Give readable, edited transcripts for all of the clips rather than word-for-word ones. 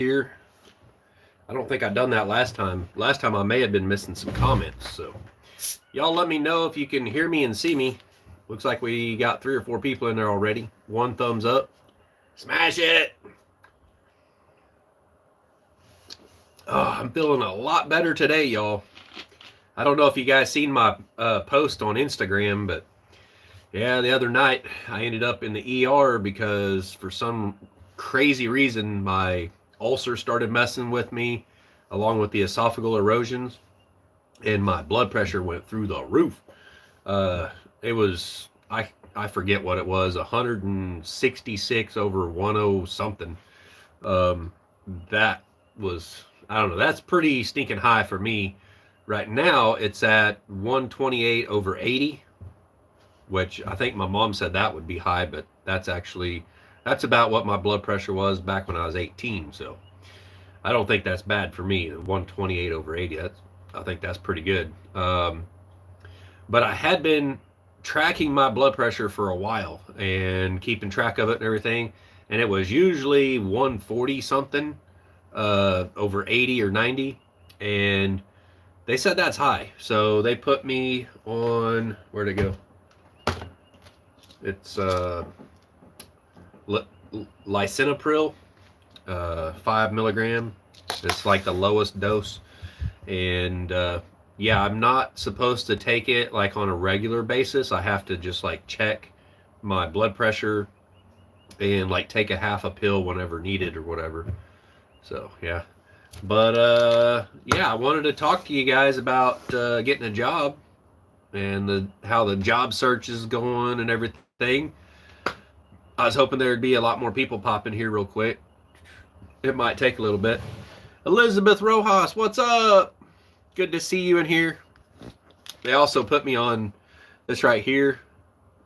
here. I don't think I done that last time. Last time I may have been missing some comments. So y'all let me know if you can hear me and see me. Looks like we got 3 or 4 people in there already. One thumbs up. Smash it. Oh, I'm feeling a lot better today, y'all. I don't know if you guys seen my post on Instagram, but yeah, the other night I ended up in the ER because for some crazy reason my ulcer started messing with me along with the esophageal erosions, and my blood pressure went through the roof. It was I forget what it was, 166 over 10 something. Um, that was, I don't know, that's pretty stinking high for me. Right now it's at 128 over 80, which I think my mom said that would be high, but that's about what my blood pressure was back when I was 18. So I don't think that's bad for me. 128 over 80. I think that's pretty good. But I had been tracking my blood pressure for a while and keeping track of it and everything, and it was usually 140 something over 80 or 90, and they said that's high. So they put me on, where'd it go? It's lisinopril, 5 milligram. It's like the lowest dose, and yeah, I'm not supposed to take it like on a regular basis. I have to just like check my blood pressure and like take a half a pill whenever needed or whatever. So yeah, but yeah, I wanted to talk to you guys about getting a job and how the job search is going and everything. I was hoping there'd be a lot more people popping here real quick. It might take a little bit. Elizabeth Rojas, what's up? Good to see you in here. They also put me on this right here,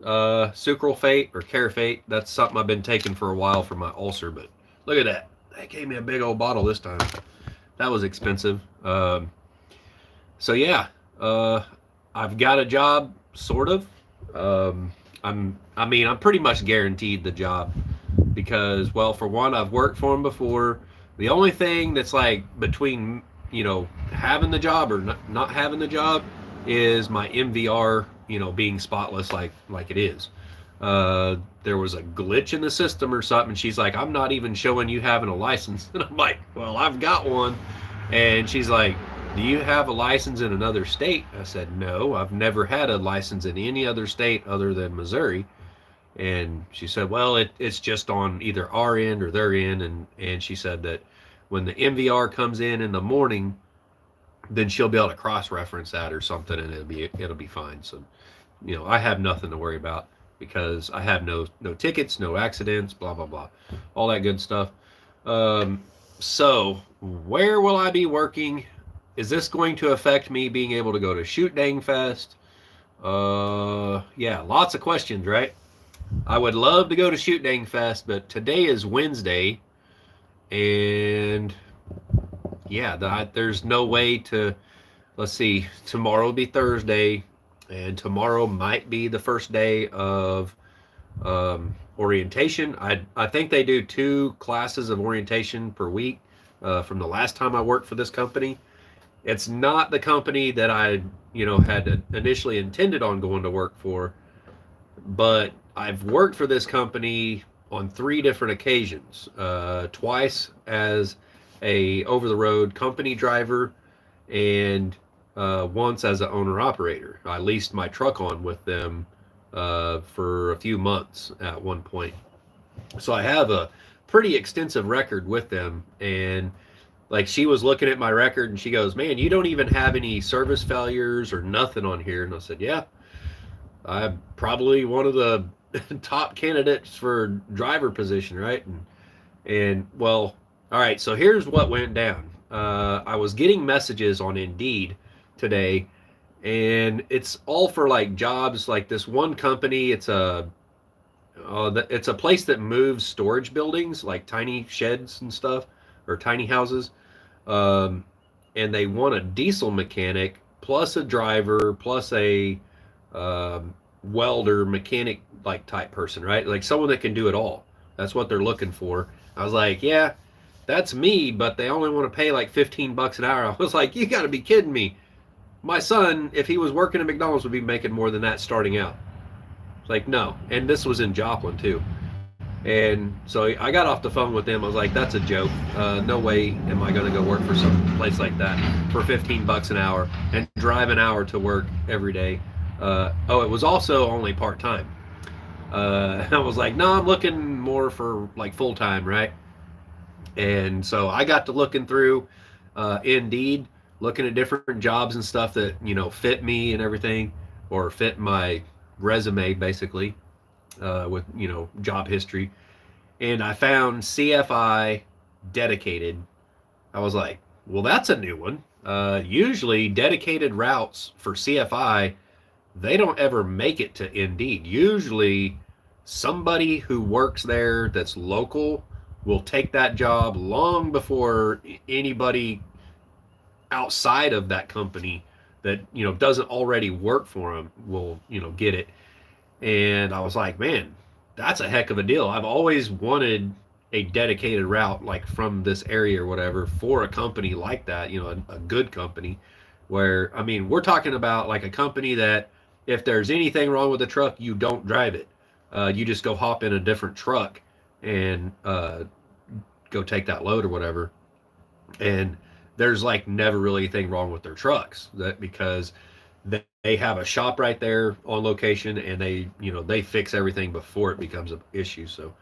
sucralfate or carafate. That's something I've been taking for a while for my ulcer, but look at that. They gave me a big old bottle this time. That was expensive. So yeah, I've got a job, sort of. I'm pretty much guaranteed the job because, well, for one, I've worked for them before. The only thing that's like between, having the job or not having the job is my MVR, being spotless like it is. There was a glitch in the system or something. She's like, I'm not even showing you having a license. And I'm like, well, I've got one. And she's like, do you have a license in another state? I said, no, I've never had a license in any other state other than Missouri. And she said, well, it's just on either our end or their end. And she said that when the MVR comes in the morning, then she'll be able to cross-reference that or something, and it'll be fine. So, I have nothing to worry about because I have no tickets, no accidents, blah, blah, blah, all that good stuff. So where will I be working? Is this going to affect me being able to go to Shoot Dang Fest? Yeah, lots of questions, right? I would love to go to Shoot Dang Fest, but today is Wednesday, and yeah, there's no way to, let's see, tomorrow will be Thursday, and tomorrow might be the first day of orientation. I think they do 2 classes of orientation per week from the last time I worked for this company. It's not the company that I, had initially intended on going to work for, but I've worked for this company on 3 different occasions. Twice as a over-the-road company driver, and once as an owner-operator. I leased my truck on with them for a few months at one point. So I have a pretty extensive record with them, and like she was looking at my record and she goes, man, you don't even have any service failures or nothing on here. And I said, yeah, I'm probably one of the top candidates for driver position, right? And well, all right, so here's what went down. I was getting messages on Indeed today, and it's all for like jobs. Like this one company, it's a place that moves storage buildings, like tiny sheds and stuff, or tiny houses. And they want a diesel mechanic plus a driver plus a welder mechanic like type person, right? Like someone that can do it all. That's what they're looking for. I was like, yeah, that's me, but they only want to pay like 15 bucks an hour. I was like, you got to be kidding me. My son, if he was working at McDonald's, would be making more than that starting out. It's like, no. And this was in Joplin too. And so I got off the phone with them. I was like, that's a joke. No way am I going to go work for some place like that for 15 bucks an hour and drive an hour to work every day. It was also only part time. I was like, no, I'm looking more for like full time, right? And so I got to looking through Indeed, looking at different jobs and stuff that, fit me and everything, or fit my resume basically, with, job history. And I found CFI dedicated. I was like, well, that's a new one. Usually dedicated routes for CFI, they don't ever make it to Indeed. Usually somebody who works there that's local will take that job long before anybody outside of that company that doesn't already work for them will get it. And I was like, man, that's a heck of a deal. I've always wanted a dedicated route like from this area or whatever for a company like that, a good company where, I mean, we're talking about like a company that if there's anything wrong with the truck, you don't drive it. You just go hop in a different truck and go take that load or whatever. And there's like never really anything wrong with their trucks, that because they have a shop right there on location, and they fix everything before it becomes an issue. So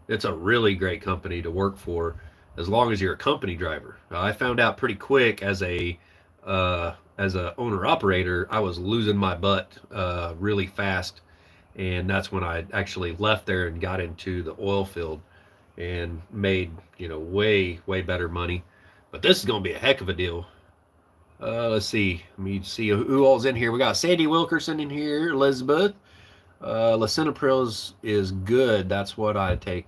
it's a really great company to work for as long as you're a company driver. I found out pretty quick as a owner operator, I was losing my butt really fast, and that's when I actually left there and got into the oil field and made way better money. But this is going to be a heck of a deal. Let's see. Let me see who all's in here. We got Sandy Wilkerson in here, Elizabeth. Lisinopril is good. That's what I take.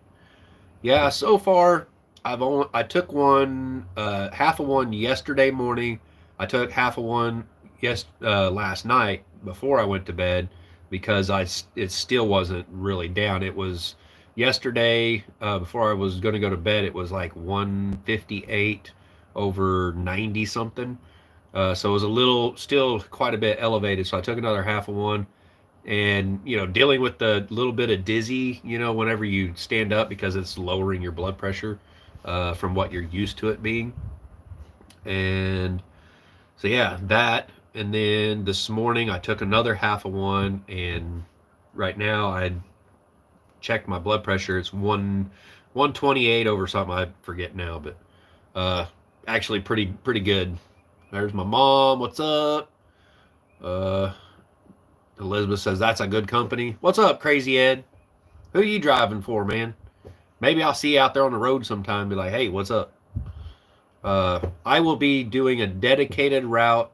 Yeah, so far I took one, half of one yesterday morning. I took half of one last night before I went to bed because it still wasn't really down. It was yesterday before I was going to go to bed. It was like 158 over 90 something. So it was still quite a bit elevated. So I took another half of one, and dealing with the little bit of dizzy, whenever you stand up because it's lowering your blood pressure from what you're used to it being. And so yeah, that. And then this morning I took another half of one, and right now I checked my blood pressure. It's 128 over something. I forget now, but actually pretty good. There's my mom. What's up? Elizabeth says that's a good company. What's up, Crazy Ed? Who are you driving for, man? Maybe I'll see you out there on the road sometime. Be like, hey, what's up? I will be doing a dedicated route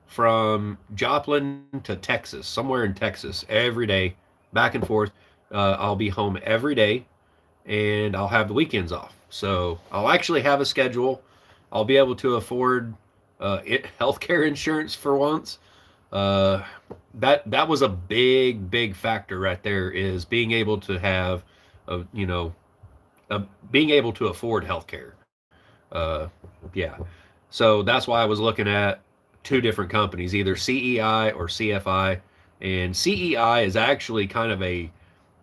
from Joplin to Texas, somewhere in Texas, every day, back and forth. I'll be home every day, and I'll have the weekends off. So I'll actually have a schedule. I'll be able to afford healthcare insurance for once. That was a big factor right there, is being able to have, being able to afford healthcare. Yeah. So that's why I was looking at two different companies, either CEI or CFI. And CEI is actually kind of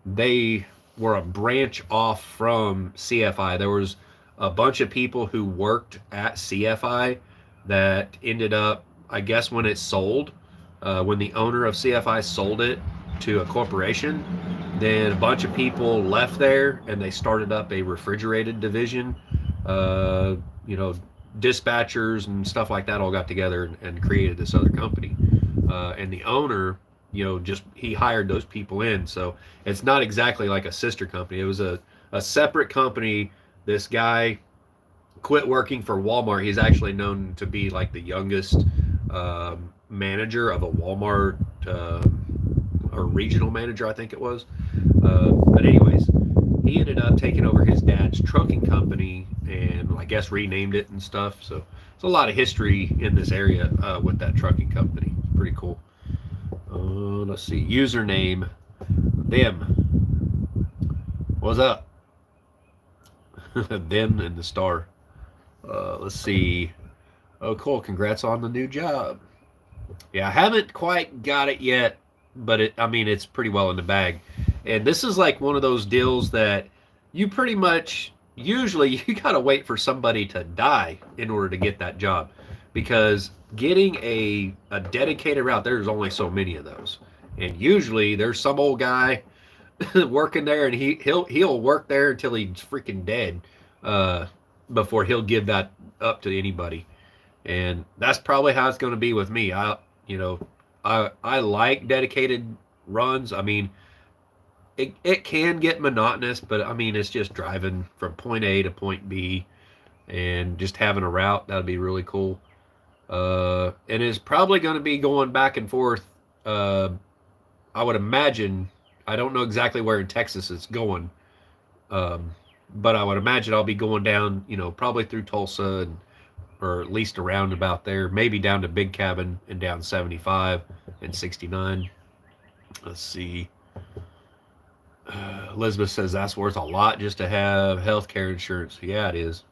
they were a branch off from CFI. There was a bunch of people who worked at CFI that ended up, I guess, when it sold, when the owner of CFI sold it to a corporation, then a bunch of people left there and they started up a refrigerated division. Dispatchers and stuff like that all got together and created this other company. And the owner, he hired those people in. So it's not exactly like a sister company. It was a separate company. This guy quit working for Walmart. He's actually known to be like the youngest manager of a Walmart, or regional manager, I think it was. But anyways, he ended up taking over his dad's trucking company and I guess renamed it and stuff. So there's a lot of history in this area with that trucking company. Pretty cool. Let's see. Username, them. What's up? Them and the star. Let's see. Oh, cool. Congrats on the new job. Yeah, I haven't quite got it yet, but I mean, it's pretty well in the bag. And this is like one of those deals that you pretty much, usually you got to wait for somebody to die in order to get that job, because getting a dedicated route, there's only so many of those. And usually there's some old guy working there, and he'll work there until he's freaking dead, uh, before he'll give that up to anybody. And that's probably how it's going to be with me. You know, I like dedicated runs. I mean, it can get monotonous, but I mean, it's just driving from point A to point B and just having a route. That'd be really cool. And it's probably going to be going back and forth. I would imagine, I don't know exactly where in Texas it's going, but I would imagine I'll be going down, you know, probably through Tulsa, and or at least around about there, maybe down to Big Cabin and down 75 and 69. Let's see. Elizabeth says that's worth a lot just to have health care insurance. Yeah, it is.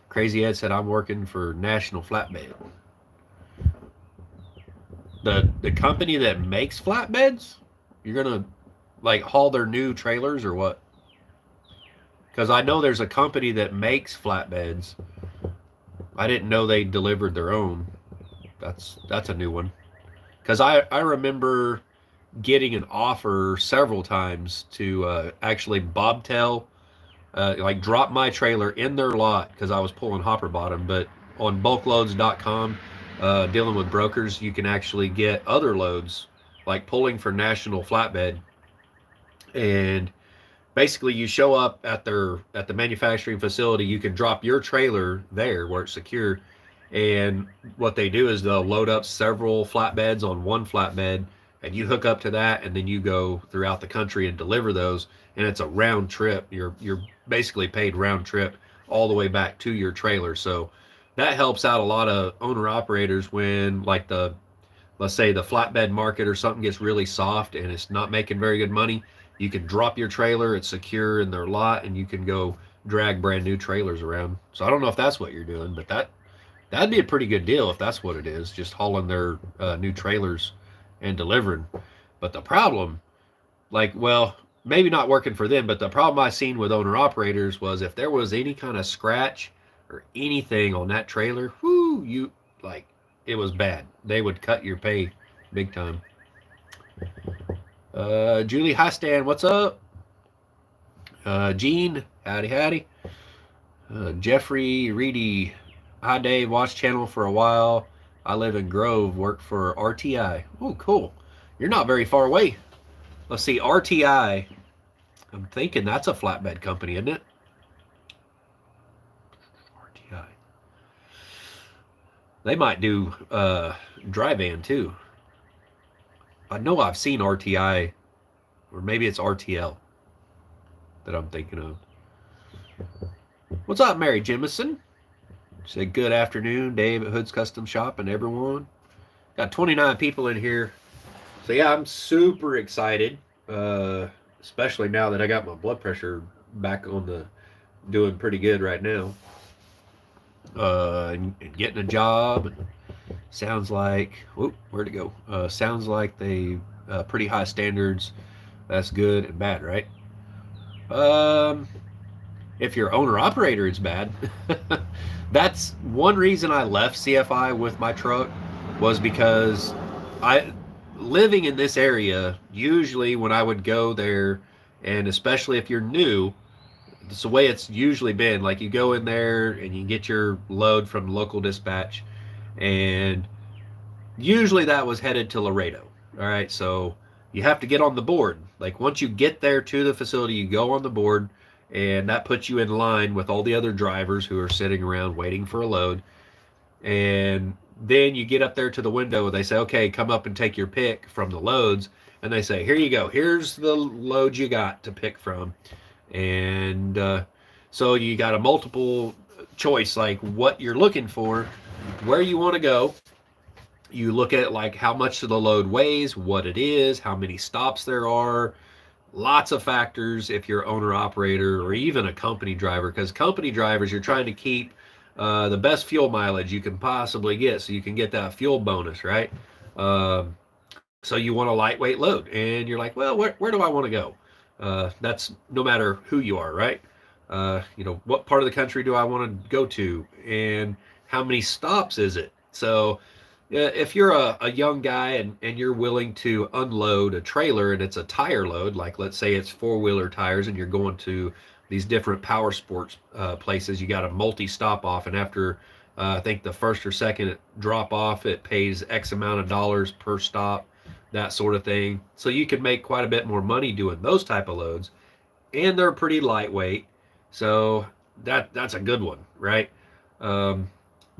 Crazy Ed said, I'm working for National Flatbed. The company that makes flatbeds? You're going to like haul their new trailers or what? Because I know there's a company that makes flatbeds. I didn't know they delivered their own. That's a new one. Because I remember getting an offer several times to actually bobtail, like drop my trailer in their lot because I was pulling hopper bottom. But on bulkloads.com, dealing with brokers, you can actually get other loads, like pulling for National Flatbed. And basically you show up at the manufacturing facility, you can drop your trailer there where it's secure, and what they do is they'll load up several flatbeds on one flatbed, and you hook up to that, and then you go throughout the country and deliver those, and it's a round trip. You're basically paid round trip all the way back to your trailer. So that helps out a lot of owner operators when, like, let's say the flatbed market or something gets really soft and it's not making very good money. You can drop your trailer, it's secure in their lot, and you can go drag brand new trailers around. So I don't know if that's what you're doing, but that'd be a pretty good deal if that's what it is, just hauling their new trailers and delivering. But the problem, like, well, maybe not working for them, but the problem I seen with owner operators was if there was any kind of scratch or anything on that trailer, like, it was bad. They would cut your pay big time. Julie, hi Stan, what's up? Gene, howdy. Jeffrey Reedy, hi Dave, watch channel for a while. I live in Grove, work for RTI. Oh, cool. You're not very far away. Let's see, RTI. I'm thinking that's a flatbed company, isn't it? RTI. They might do dry van too. I know I've seen RTI, or maybe it's RTL that I'm thinking of. What's up, Mary Jemison? Say good afternoon, Dave at Hood's Custom Shop and everyone. Got 29 people in here. So yeah, I'm super excited, especially now that I got my blood pressure back on doing pretty good right now. And getting a job, and sounds like, where'd it go? Sounds like they pretty high standards. That's good and bad, right? If you're owner operator, it's bad. That's one reason I left CFI with my truck, was because living in this area, usually when I would go there, and especially if you're new, it's the way it's usually been. Like, you go in there and you get your load from local dispatch, and usually that was headed to Laredo. All right, so you have to get on the board. Like, once you get there to the facility, you go on the board, and that puts you in line with all the other drivers who are sitting around waiting for a load. And then you get up there to the window, and they say, okay, come up and take your pick from the loads. And they say, here you go. Here's the load you got to pick from. And so you got a multiple choice, like what you're looking for, where you want to go. You look at, like, how much the load weighs, what it is, how many stops there are. Lots of factors if you're owner operator or even a company driver, because company drivers, you're trying to keep the best fuel mileage you can possibly get, so you can get that fuel bonus, right? Um, so you want a lightweight load, and you're like, well, where do I want to go? That's no matter who you are, right? What part of the country do I want to go to, and how many stops is it? So if you're a young guy and you're willing to unload a trailer and it's a tire load, like let's say it's four-wheeler tires and you're going to these different power sports places, you got a multi-stop off, and after I think the first or second drop off, it pays X amount of dollars per stop, that sort of thing. So you can make quite a bit more money doing those type of loads, and they're pretty lightweight. So that's a good one, right? Um,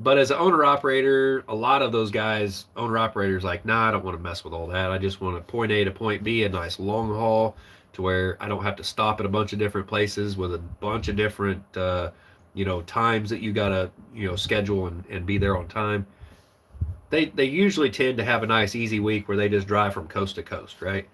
but as an owner operator, a lot of those guys, owner operators, like, nah, I don't want to mess with all that. I just want to point A to point B, a nice long haul to where I don't have to stop at a bunch of different places with a bunch of different, times that you gotta, schedule and be there on time. They usually tend to have a nice easy week where they just drive from coast to coast, right?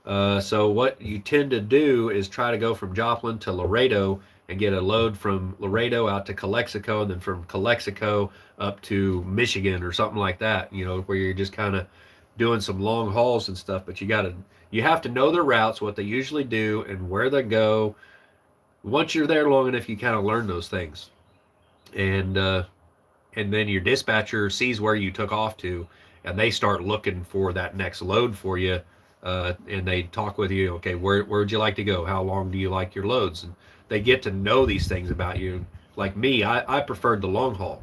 So what you tend to do is try to go from Joplin to Laredo and get a load from Laredo out to Calexico, and then from Calexico up to Michigan or something like that, where you're just kind of doing some long hauls and stuff. But you have to know their routes, what they usually do, and where they go. Once you're there long enough, you kind of learn those things. And then your dispatcher sees where you took off to, and they start looking for that next load for you. And they talk with you. Okay, where'd you like to go? How long do you like your loads? And they get to know these things about you. Like me, I preferred the long haul,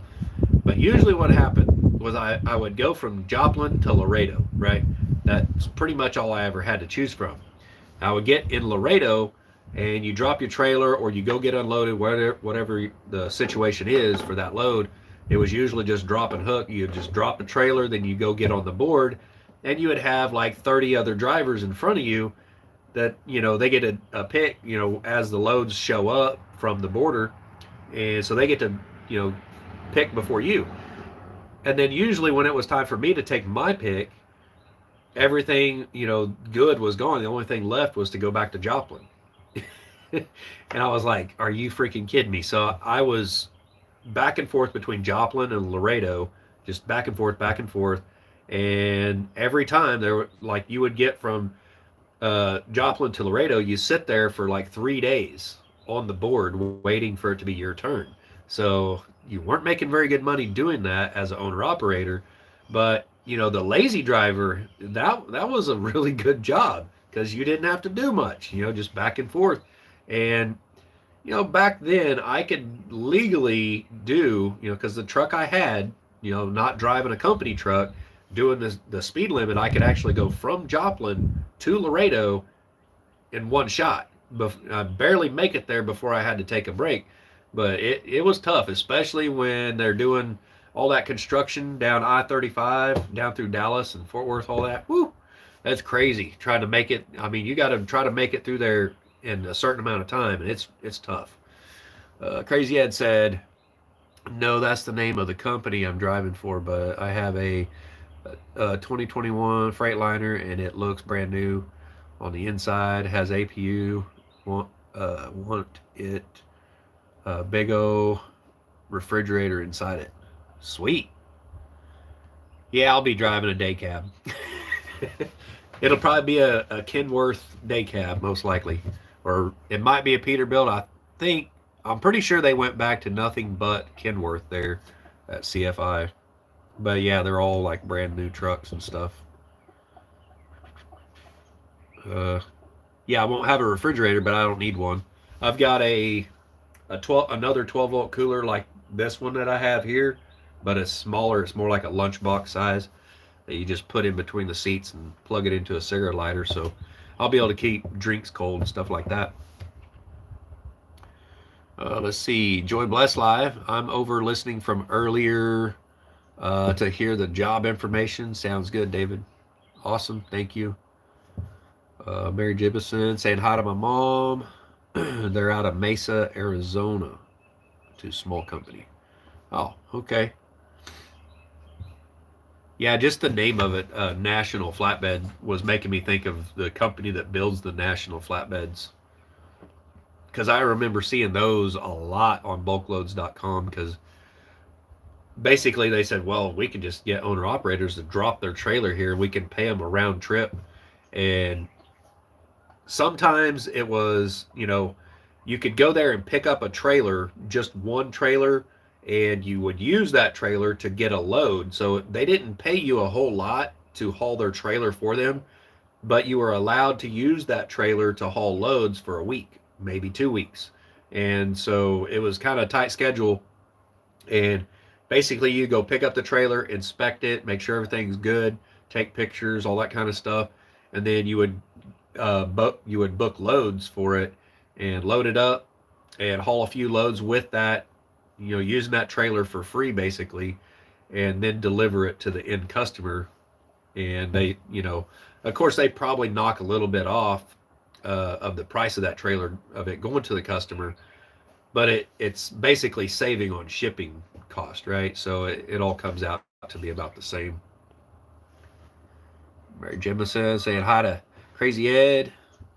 but usually what happened was I would go from Joplin to Laredo, right? That's pretty much all I ever had to choose from. I would get in Laredo, and you drop your trailer or you go get unloaded, whatever the situation is for that load. It was usually just drop and hook. You just drop the trailer, then you go get on the board, and you would have like 30 other drivers in front of you that, they get a pick, as the loads show up from the border. And so they get to, pick before you. And then usually when it was time for me to take my pick, everything, good was gone. The only thing left was to go back to Joplin. And I was like, are you freaking kidding me? So I was back and forth between Joplin and Laredo, just back and forth, back and forth. And every time there were, like, you would get from Joplin to Laredo, you sit there for like 3 days on the board waiting for it to be your turn. So you weren't making very good money doing that as an owner operator. But the lazy driver, that was a really good job because you didn't have to do much, just back and forth. And back then I could legally do, because the truck I had, not driving a company truck, doing the speed limit, I could actually go from Joplin to Laredo in one shot. I barely make it there before I had to take a break. But it was tough, especially when they're doing all that construction down I-35, down through Dallas and Fort Worth, all that. Woo! That's crazy. Trying to make it, you got to try to make it through there in a certain amount of time, and it's tough. Crazy Ed said, no, that's the name of the company I'm driving for, but I have a 2021 Freightliner, and it looks brand new on the inside, has APU, want it, big O refrigerator inside it. Sweet. Yeah, I'll be driving a day cab. It'll probably be a Kenworth day cab, most likely. Or it might be a Peterbilt. I'm pretty sure they went back to nothing but Kenworth there at CFI. But yeah, they're all like brand new trucks and stuff. Yeah, I won't have a refrigerator, but I don't need one. I've got another 12 volt cooler like this one that I have here, but it's smaller. It's more like a lunchbox size that you just put in between the seats and plug it into a cigarette lighter. So I'll be able to keep drinks cold and stuff like that. Let's see. Joy Bless Live. I'm over listening from earlier to hear the job information. Sounds good, David. Awesome. Thank you. Mary Jibison saying hi to my mom. They're out of Mesa, Arizona. To small company. Oh, okay. Yeah, just the name of it, National Flatbed, was making me think of the company that builds the National Flatbeds. Because I remember seeing those a lot on bulkloads.com, because basically they said, well, we can just get owner operators to drop their trailer here. We can pay them a round trip. And sometimes it was, you could go there and pick up a trailer, just one trailer, and you would use that trailer to get a load. So they didn't pay you a whole lot to haul their trailer for them, but you were allowed to use that trailer to haul loads for a week, maybe 2 weeks. And so it was kind of a tight schedule. And basically, you go pick up the trailer, inspect it, make sure everything's good, take pictures, all that kind of stuff, and then you would book loads for it and load it up and haul a few loads with that, using that trailer for free basically, and then deliver it to the end customer. And they, of course, they probably knock a little bit off of the price of that trailer of it going to the customer, but it's basically saving on shipping cost, right? So it all comes out to be about the same. Mary Gemma says, saying hi to Crazy Ed,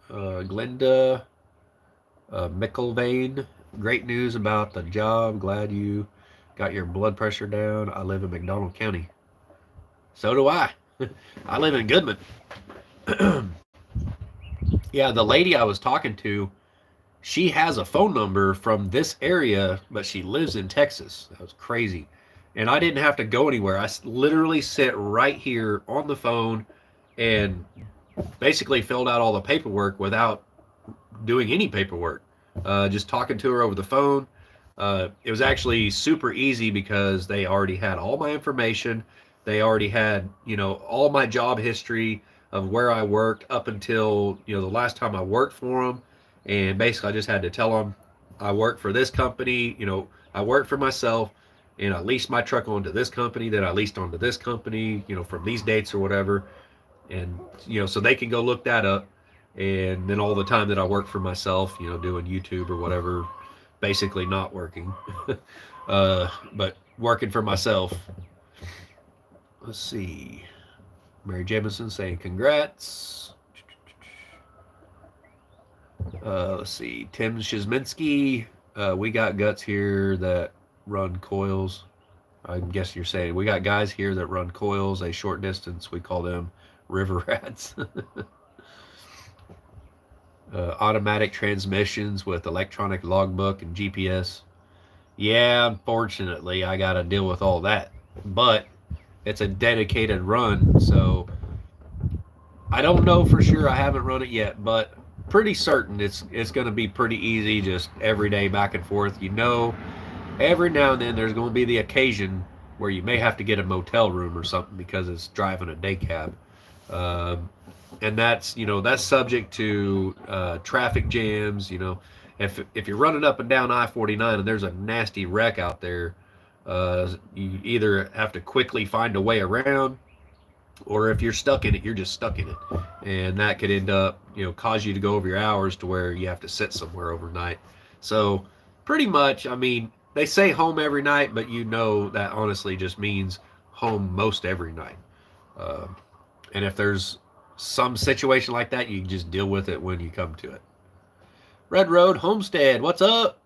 Glenda, McIlvain. Great news about the job. Glad you got your blood pressure down. I live in McDonald County. So do I. I live in Goodman. Yeah, the lady I was talking to, she has a phone number from this area, but she lives in Texas. That was crazy. And I didn't have to go anywhere. I literally sit right here on the phone and basically filled out all the paperwork without doing any paperwork. Just talking to her over the phone. It was actually super easy because they already had all my information. They already had, all my job history of where I worked up until, the last time I worked for them. And basically I just had to tell them I work for this company, I work for myself, and I leased my truck onto this company, then I leased onto this company, from these dates or whatever. And, so they can go look that up. And then all the time that I work for myself, doing YouTube or whatever, basically not working, but working for myself. Let's see. Mary Jameson saying congrats. Let's see. Tim Shizminski. We got guts here that run coils. I guess you're saying we got guys here that run coils a short distance. We call them river rats. Automatic transmissions with electronic logbook and GPS. Yeah, unfortunately, I got to deal with all that. But it's a dedicated run, so I don't know for sure. I haven't run it yet, but pretty certain it's going to be pretty easy, just every day back and forth. Every now and then there's going to be the occasion where you may have to get a motel room or something because it's driving a day cab. And that's subject to traffic jams. If you're running up and down I-49 and there's a nasty wreck out there, you either have to quickly find a way around, or if you're stuck in it, you're just stuck in it, and that could end up cause you to go over your hours to where you have to sit somewhere overnight. So pretty much, they say home every night, but that honestly just means home most every night. And if there's some situation like that, you can just deal with it when you come to it. Red Road Homestead, what's up?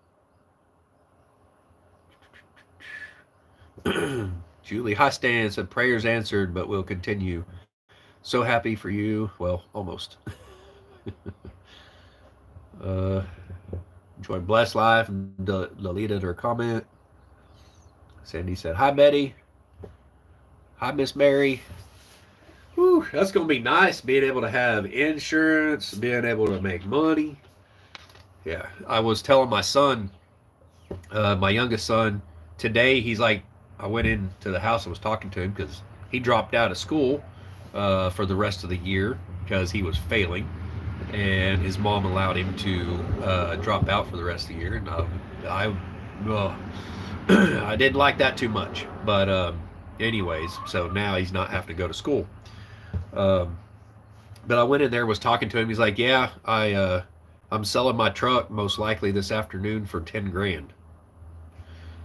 Julie Hostan said prayers answered, but we'll continue. So happy for you. Well, almost. Enjoy Blessed Life and deleted her comment. Sandy said, hi, Betty. Hi, Miss Mary. Whew, that's going to be nice, being able to have insurance, being able to make money. Yeah, I was telling my son, my youngest son, today, he's like, I went into the house and was talking to him because he dropped out of school for the rest of the year because he was failing, and his mom allowed him to drop out for the rest of the year. And I didn't like that too much, but anyways, so now he's not having to go to school. But I went in there, was talking to him. He's like, yeah, I'm selling my truck most likely this afternoon for 10 grand.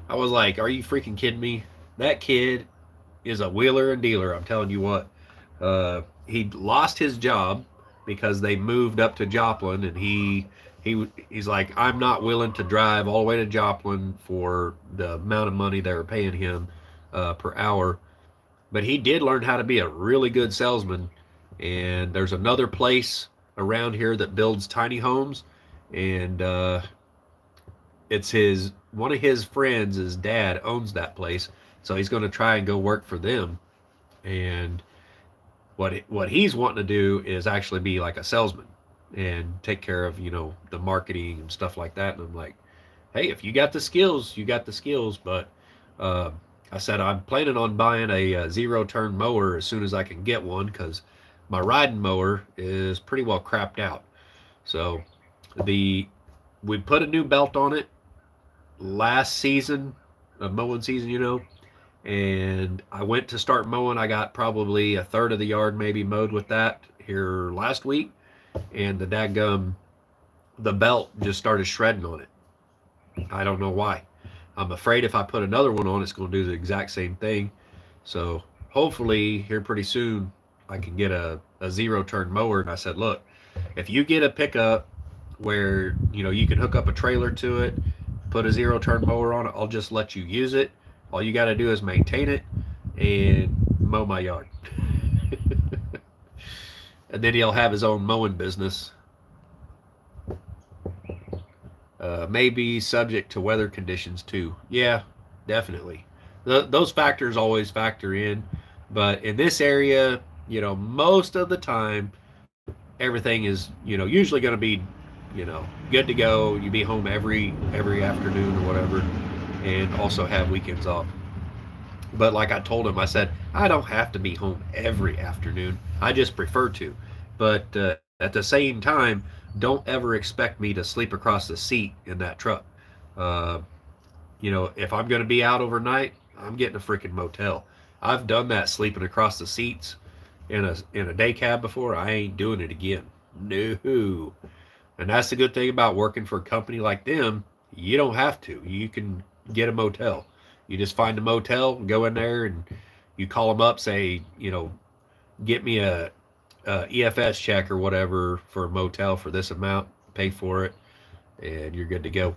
I was like, are you freaking kidding me? That kid is a wheeler and dealer. I'm telling you what. He lost his job because they moved up to Joplin, and he's like, I'm not willing to drive all the way to Joplin for the amount of money they were paying him per hour. But he did learn how to be a really good salesman. And there's another place around here that builds tiny homes, and it's his one of his friends, his dad owns that place, so he's going to try and go work for them. And what he's wanting to do is actually be like a salesman and take care of the marketing and stuff like that. And I'm like, hey, if you got the skills, you got the skills. But uh, I said I'm planning on buying a zero turn mower as soon as I can get one, because my riding mower is pretty well crapped out. So the we put a new belt on it last season, mowing season, and I went to start mowing. I got probably a third of the yard maybe mowed with that here last week, and the belt just started shredding on it. I don't know why. I'm afraid if I put another one on, it's going to do the exact same thing. So hopefully here pretty soon I can get a zero turn mower. And I said, look, if you get a pickup where you can hook up a trailer to it, put a zero turn mower on it, I'll just let you use it. All you got to do is maintain it and mow my yard. And then he'll have his own mowing business. Maybe subject to weather conditions too. Yeah, definitely. Those factors always factor in. But in this area, most of the time, everything is, usually going to be, good to go. You be home every afternoon or whatever, and also have weekends off. But like I told him, I said, I don't have to be home every afternoon. I just prefer to. But at the same time, don't ever expect me to sleep across the seat in that truck. Uh, if I'm going to be out overnight, I'm getting a freaking motel. I've done that sleeping across the seats in a day cab before. I ain't doing it again. No. And that's the good thing about working for a company like them. You don't have to. You can get a motel. You just find a motel, go in there, and you call them up, say, get me a EFS check or whatever for a motel for this amount, pay for it, and you're good to go.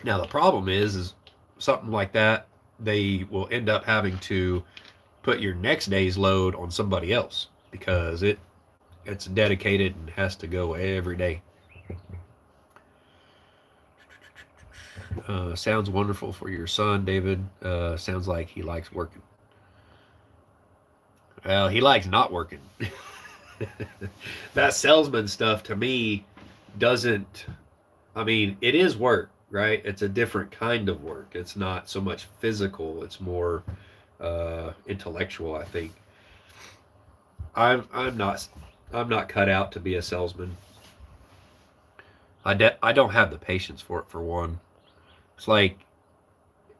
Now the problem is something like that, they will end up having to put your next day's load on somebody else because it's dedicated and has to go every day. Sounds wonderful for your son, David. Sounds like he likes working. Well, he likes not working. That salesman stuff to me doesn't. I mean, it is work, right? It's a different kind of work. It's not so much physical. It's more intellectual, I think. I'm not cut out to be a salesman. I don't have the patience for it, for one. It's like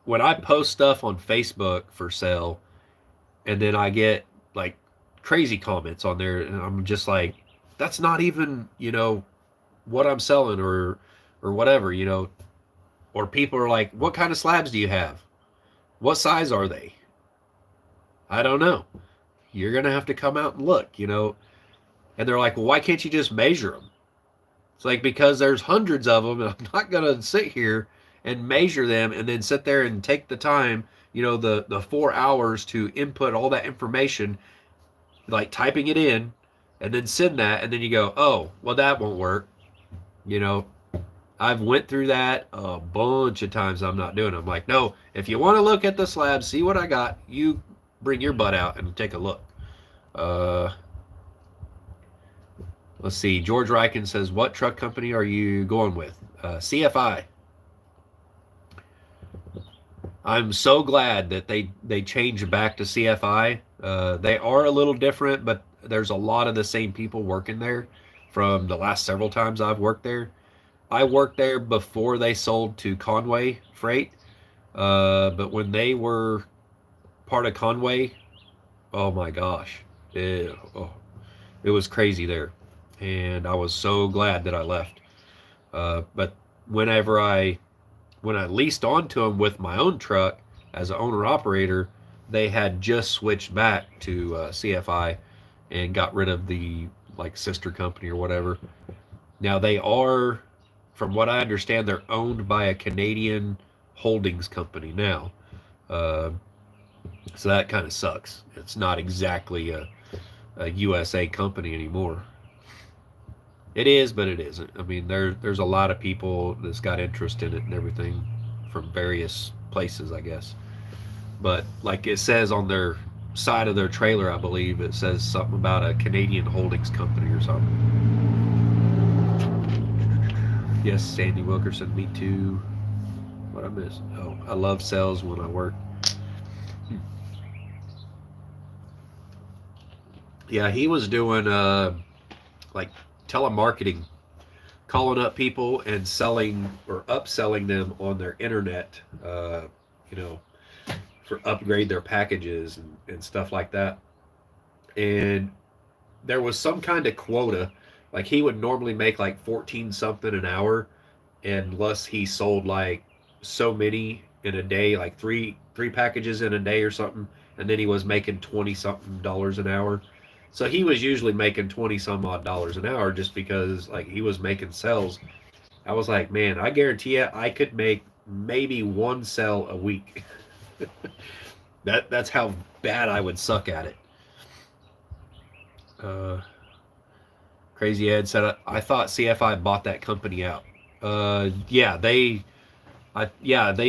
when I post stuff on Facebook for sale, and then I get like crazy comments on there, and I'm just like, that's not even what I'm selling, or whatever, or people are like, what kind of slabs do you have? What size are they? I don't know. You're gonna have to come out and look, and they're like, well, why can't you just measure them? It's like, because there's hundreds of them, and I'm not gonna sit here and measure them and then sit there and take the time, the 4 hours to input all that information, like typing it in, and then send that, and then you go, oh, well, that won't work. I've went through that a bunch of times. I'm not doing it. I'm like, no, if you want to look at the slab, see what I got, you bring your butt out and take a look. Let's see. George Ryken says, what truck company are you going with? CFI. I'm so glad that they changed back to CFI. They are a little different, but there's a lot of the same people working there from the last several times I've worked there. I worked there before they sold to Conway Freight, but when they were part of Conway, oh my gosh, it was crazy there, and I was so glad that I left. But when I leased onto them with my own truck as an owner operator, they had just switched back to CFI and got rid of the sister company or whatever. Now they are, from what I understand, they're owned by a Canadian holdings company now. Uh, so that kind of sucks. It's not exactly a USA company anymore. It is, but it isn't. I mean, there's a lot of people that's got interest in it and everything from various places, I guess. But like it says on their side of their trailer, I believe it says something about a Canadian holdings company or something. Yes, Sandy Wilkerson, me too. What I miss? Oh, I love sales when I work. Yeah, he was doing like telemarketing, calling up people and selling or upselling them on their internet. You know, for upgrade their packages and stuff like that. And there was some kind of quota. Like he would normally make like 14 something an hour unless he sold like so many in a day, like three packages in a day or something, and then he was making 20 something dollars an hour. So he was usually making 20 some odd dollars an hour just because like he was making sales. I was like, man, I guarantee you I could make maybe one sell a week. That's how bad I would suck at it. Uh, Crazy Ed said I thought CFI bought that company out. Yeah, they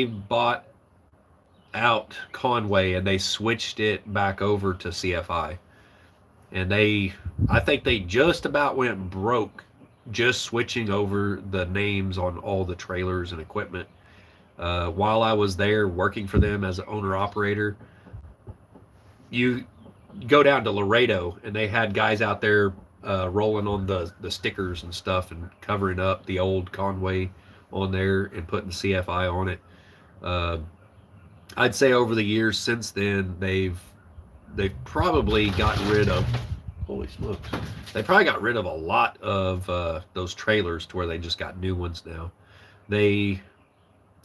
bought out Conway and they switched it back over to CFI. And I think they just about went broke just switching over the names on all the trailers and equipment. While I was there working for them as an owner operator, you go down to Laredo and they had guys out there rolling on the stickers and stuff and covering up the old Conway on there and putting CFI on it. Uh, I'd say over the years since then they've probably gotten rid of, holy smokes, they probably got rid of a lot of those trailers to where they just got new ones now. They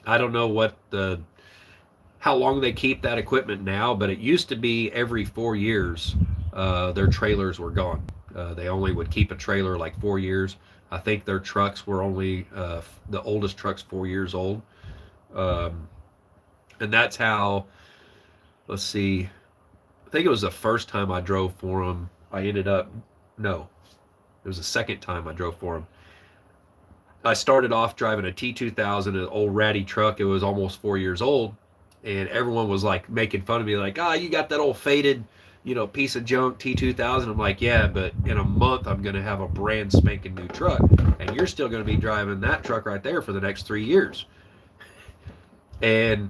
I don't know how long they keep that equipment now, but it used to be every 4 years their trailers were gone. They only would keep a trailer like 4 years. I think their trucks were only the oldest trucks 4 years old, um, and that's how. Let's see. I think it was the first time I drove for them. I ended up no, it was the second time I drove for them. I started off driving a T2000, an old ratty truck. It was almost 4 years old, and everyone was like making fun of me, like, "Ah, you got that old faded, piece of junk T2000." I'm like, "Yeah, but in a month I'm gonna have a brand spanking new truck, and you're still gonna be driving that truck right there for the next 3 years." And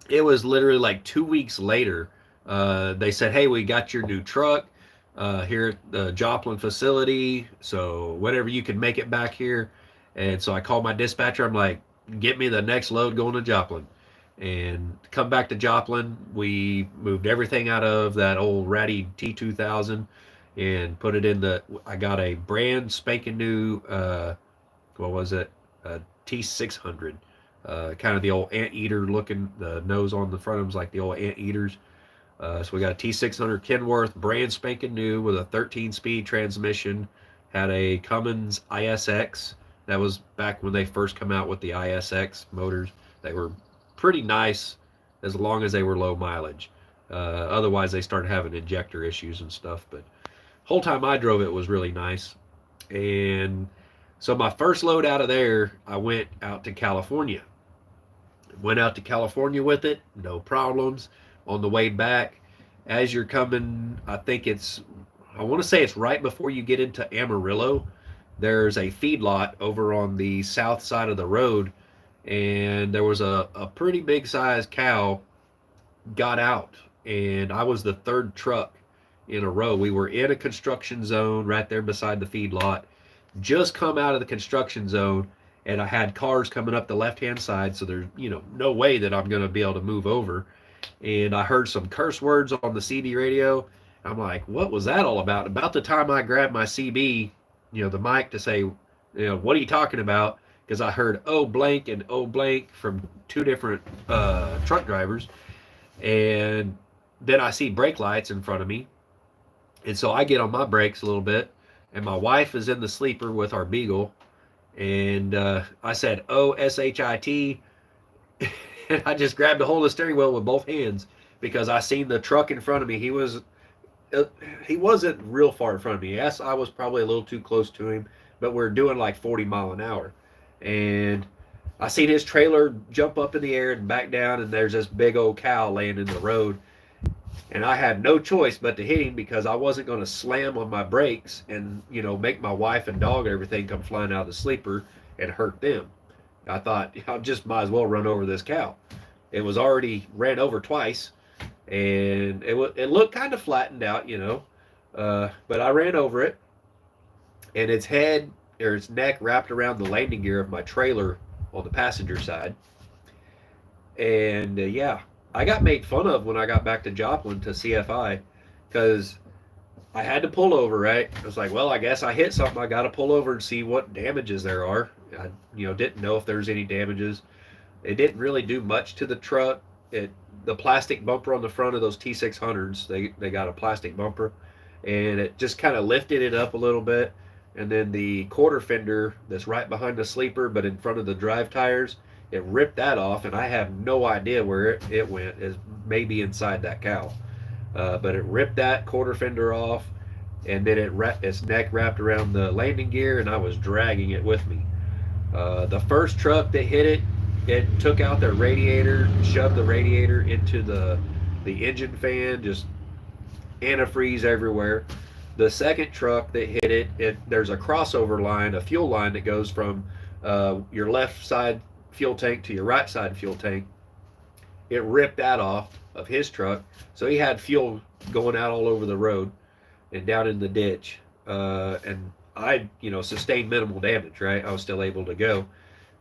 it was literally like 2 weeks later, they said, "Hey, we got your new truck here at the Joplin facility. So whenever you can make it back here." And so I called my dispatcher. I'm like, "Get me the next load going to Joplin." And come back to Joplin, we moved everything out of that old ratty T2000 and put it in I got a brand spanking new, what was it? T600. Kind of the old anteater looking, the nose on the front of them is like the old anteaters. So we got a T600 Kenworth, brand spanking new with a 13-speed transmission. Had a Cummins ISX. That was back when they first come out with the ISX motors. They were pretty nice as long as they were low mileage. Otherwise, they started having injector issues and stuff. But whole time I drove it was really nice. And so my first load out of there, I went out to California. Went out to California with it, no problems. On the way back, as you're coming, I want to say it's right before you get into Amarillo. There's a feedlot over on the south side of the road, and there was a pretty big sized cow got out, and I was the third truck in a row. We were in a construction zone right there beside the feedlot, just come out of the construction zone, and I had cars coming up the left hand side, so there's no way that I'm going to be able to move over. And I heard some curse words on the CB radio. I'm like, what was that all about? About the time I grabbed my CB, the mic, to say, what are you talking about? Because I heard oh blank and oh blank from two different truck drivers. And then I see brake lights in front of me. And so I get on my brakes a little bit. And my wife is in the sleeper with our beagle. And I said, "Oh, SHIT." And I just grabbed a hold of the steering wheel with both hands because I seen the truck in front of me. He wasn't real far in front of me. Yes, I was probably a little too close to him, but we're doing like 40 mile an hour. And I seen his trailer jump up in the air and back down, and there's this big old cow laying in the road. And I had no choice but to hit him because I wasn't going to slam on my brakes and, make my wife and dog and everything come flying out of the sleeper and hurt them. I thought I just might as well run over this cow. It was already ran over twice, and it looked kind of flattened out, but I ran over it, and its head or its neck wrapped around the landing gear of my trailer on the passenger side. And yeah, I got made fun of when I got back to Joplin to CFI because I had to pull over, right? I was like, well, I guess I hit something. I got to pull over and see what damages there are. I, didn't know if there's any damages. It didn't really do much to the truck. The plastic bumper on the front of those T600s, they got a plastic bumper, and it just kind of lifted it up a little bit. And then the quarter fender that's right behind the sleeper, but in front of the drive tires, it ripped that off, and I have no idea where it went. Is maybe inside that cow, but it ripped that quarter fender off, and then its neck wrapped around the landing gear, and I was dragging it with me. The first truck that hit it took out their radiator, shoved the radiator into the engine fan, just antifreeze everywhere. The second truck that hit it, there's a crossover line, a fuel line that goes from your left side fuel tank to your right side fuel tank. It ripped that off of his truck, so he had fuel going out all over the road and down in the ditch. And I, sustained minimal damage, right? I was still able to go.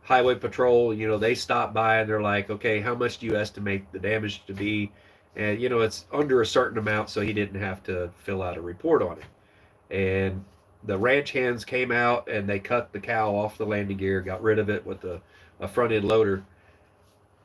Highway Patrol, they stopped by and they're like, okay, how much do you estimate the damage to be? And, it's under a certain amount, so he didn't have to fill out a report on it. And the ranch hands came out and they cut the cow off the landing gear, got rid of it with a front end loader.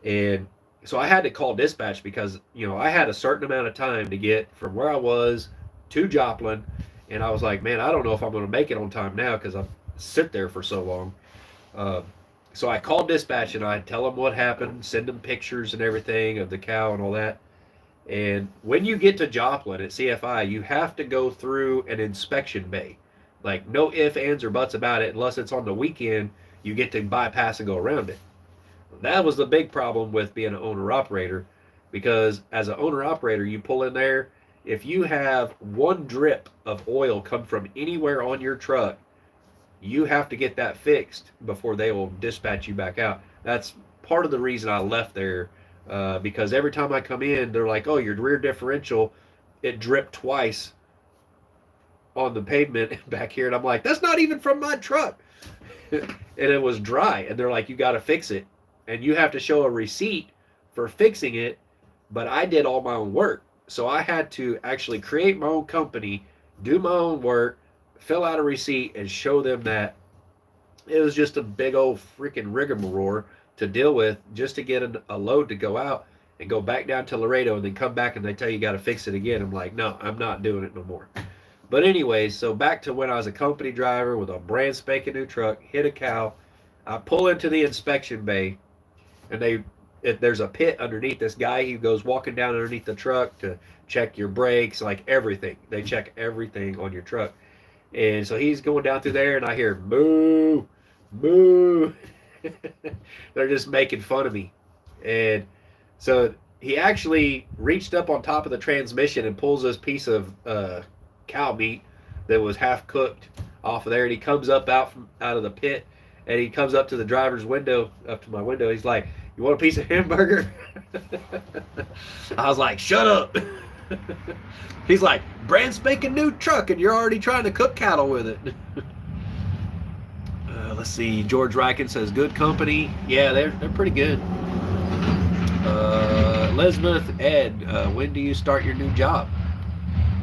And so I had to call dispatch because, I had a certain amount of time to get from where I was to Joplin. And I was like, man, I don't know if I'm going to make it on time now because I've sit there for so long. So I called dispatch and I'd tell them what happened, send them pictures and everything of the cow and all that. And when you get to Joplin at CFI, you have to go through an inspection bay. Like, no ifs, ands, or buts about it. Unless it's on the weekend, you get to bypass and go around it. That was the big problem with being an owner-operator, because as an owner-operator, you pull in there, if you have one drip of oil come from anywhere on your truck, you have to get that fixed before they will dispatch you back out. That's part of the reason I left there, because every time I come in, they're like, oh, your rear differential, it dripped twice on the pavement back here. And I'm like, that's not even from my truck. And it was dry. And they're like, you got to fix it. And you have to show a receipt for fixing it. But I did all my own work. So I had to actually create my own company, do my own work, fill out a receipt, and show them that it was just a big old freaking rigmarole to deal with just to get a load to go out and go back down to Laredo and then come back and they tell you got to fix it again. I'm like, no, I'm not doing it no more. But anyways, so back to when I was a company driver with a brand spanking new truck, hit a cow. I pull into the inspection bay, and there's a pit underneath. This guy, he goes walking down underneath the truck to check your brakes, like everything. They check everything on your truck. And so he's going down through there, and I hear, moo, moo. They're just making fun of me. And so he actually reached up on top of the transmission and pulls this piece of cow meat that was half cooked off of there, and he comes up out of the pit, and he comes up to the driver's window, up to my window. He's like, you want a piece of hamburger? I was like, shut up. He's like, brand spanking new truck and you're already trying to cook cattle with it. Let's see, George Ryken says good company. Yeah, they're pretty good. Elizabeth Ed, when do you start your new job?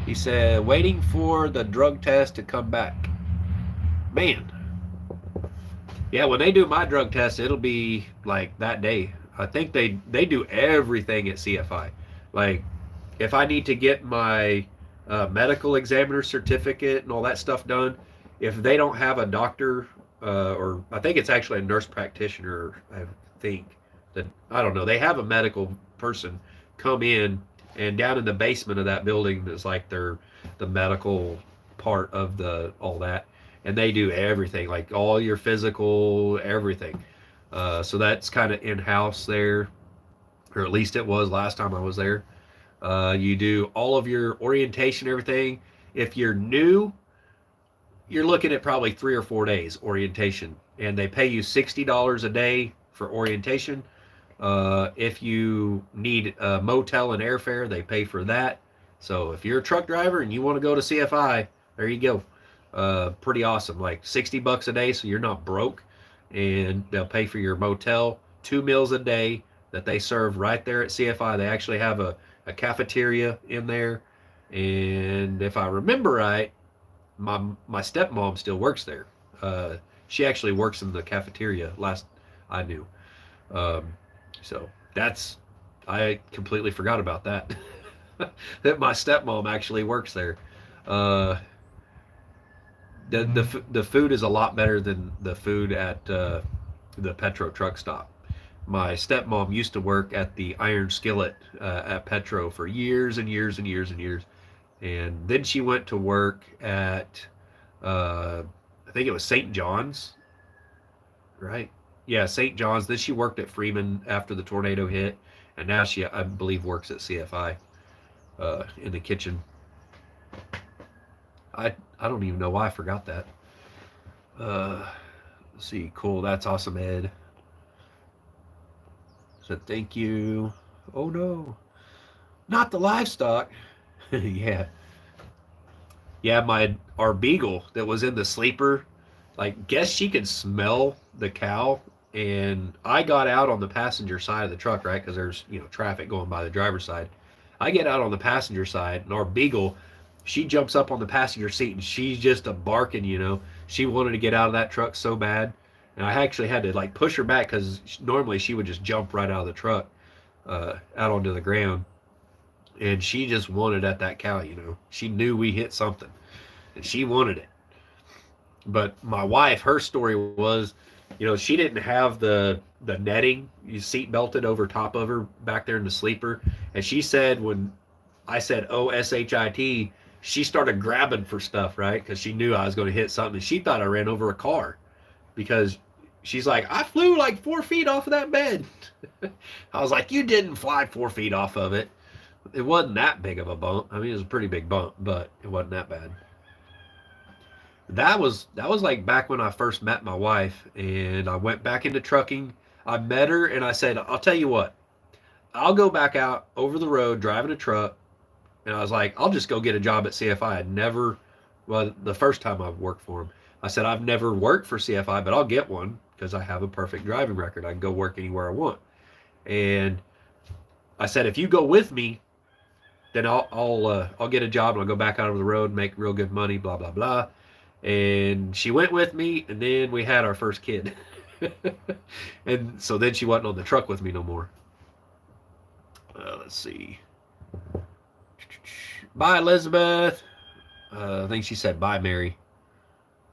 He said, waiting for the drug test to come back. Man. Yeah, when they do my drug test, it'll be like that day. I think they do everything at CFI. Like, if I need to get my medical examiner certificate and all that stuff done, if they don't have a doctor, or I think it's actually a nurse practitioner, I think. that, I don't know, they have a medical person come in, and down in the basement of that building is like the medical part of the all that, and they do everything, like all your physical everything. So that's kind of in house there, or at least it was last time I was there. You do all of your orientation, everything. If you're new, you're looking at probably 3 or 4 days orientation, and they pay you $60 a day for orientation. If you need a motel and airfare, they pay for that. So if you're a truck driver and you want to go to CFI, there you go. Pretty awesome. Like $60 a day, so you're not broke, and they'll pay for your motel, 2 meals a day that they serve right there at CFI. They actually have a cafeteria in there, and if I remember right, my stepmom still works there. She actually works in the cafeteria. Last I knew. Um, so that's, I completely forgot about that. That my stepmom actually works there. Uh, the food is a lot better than the food at the Petro truck stop. My stepmom used to work at the Iron Skillet at Petro for years and years and years and years, and then she went to work at uh, I think it was St. John's, right? Yeah, St. John's. Then she worked at Freeman after the tornado hit, and now she, I believe, works at CFI in the kitchen. I don't even know why I forgot that. Let's see, cool. That's awesome, Ed. So thank you. Oh no, not the livestock. Yeah, yeah. Our beagle that was in the sleeper, like, guess she could smell the cow, and I got out on the passenger side of the truck, right? Because there's, traffic going by the driver's side. I get out on the passenger side, and our beagle, she jumps up on the passenger seat, and she's just a barking. She wanted to get out of that truck so bad, and I actually had to like push her back because normally she would just jump right out of the truck, out onto the ground, and she just wanted at that cow. She knew we hit something, and she wanted it. But my wife, her story was, she didn't have the netting, you seat belted over top of her back there in the sleeper, and she said when I said OSHIT, she started grabbing for stuff, right? Because she knew I was going to hit something, and she thought I ran over a car, because she's like, I flew like 4 feet off of that bed. I was like, you didn't fly 4 feet off of it. It wasn't that big of a bump. I mean, it was a pretty big bump, but it wasn't that bad. That was like back when I first met my wife, and I went back into trucking. I met her, and I said, I'll tell you what, I'll go back out over the road driving a truck. And I was like, I'll just go get a job at CFI. I'd never, well, the first time I've worked for them, I said, I've never worked for CFI, but I'll get one because I have a perfect driving record. I can go work anywhere I want. And I said, if you go with me, then I'll get a job, and I'll go back out over the road, make real good money, blah blah blah. And she went with me, and then we had our first kid. And so then she wasn't on the truck with me no more. Let's see. Bye, Elizabeth. I think she said bye, Mary.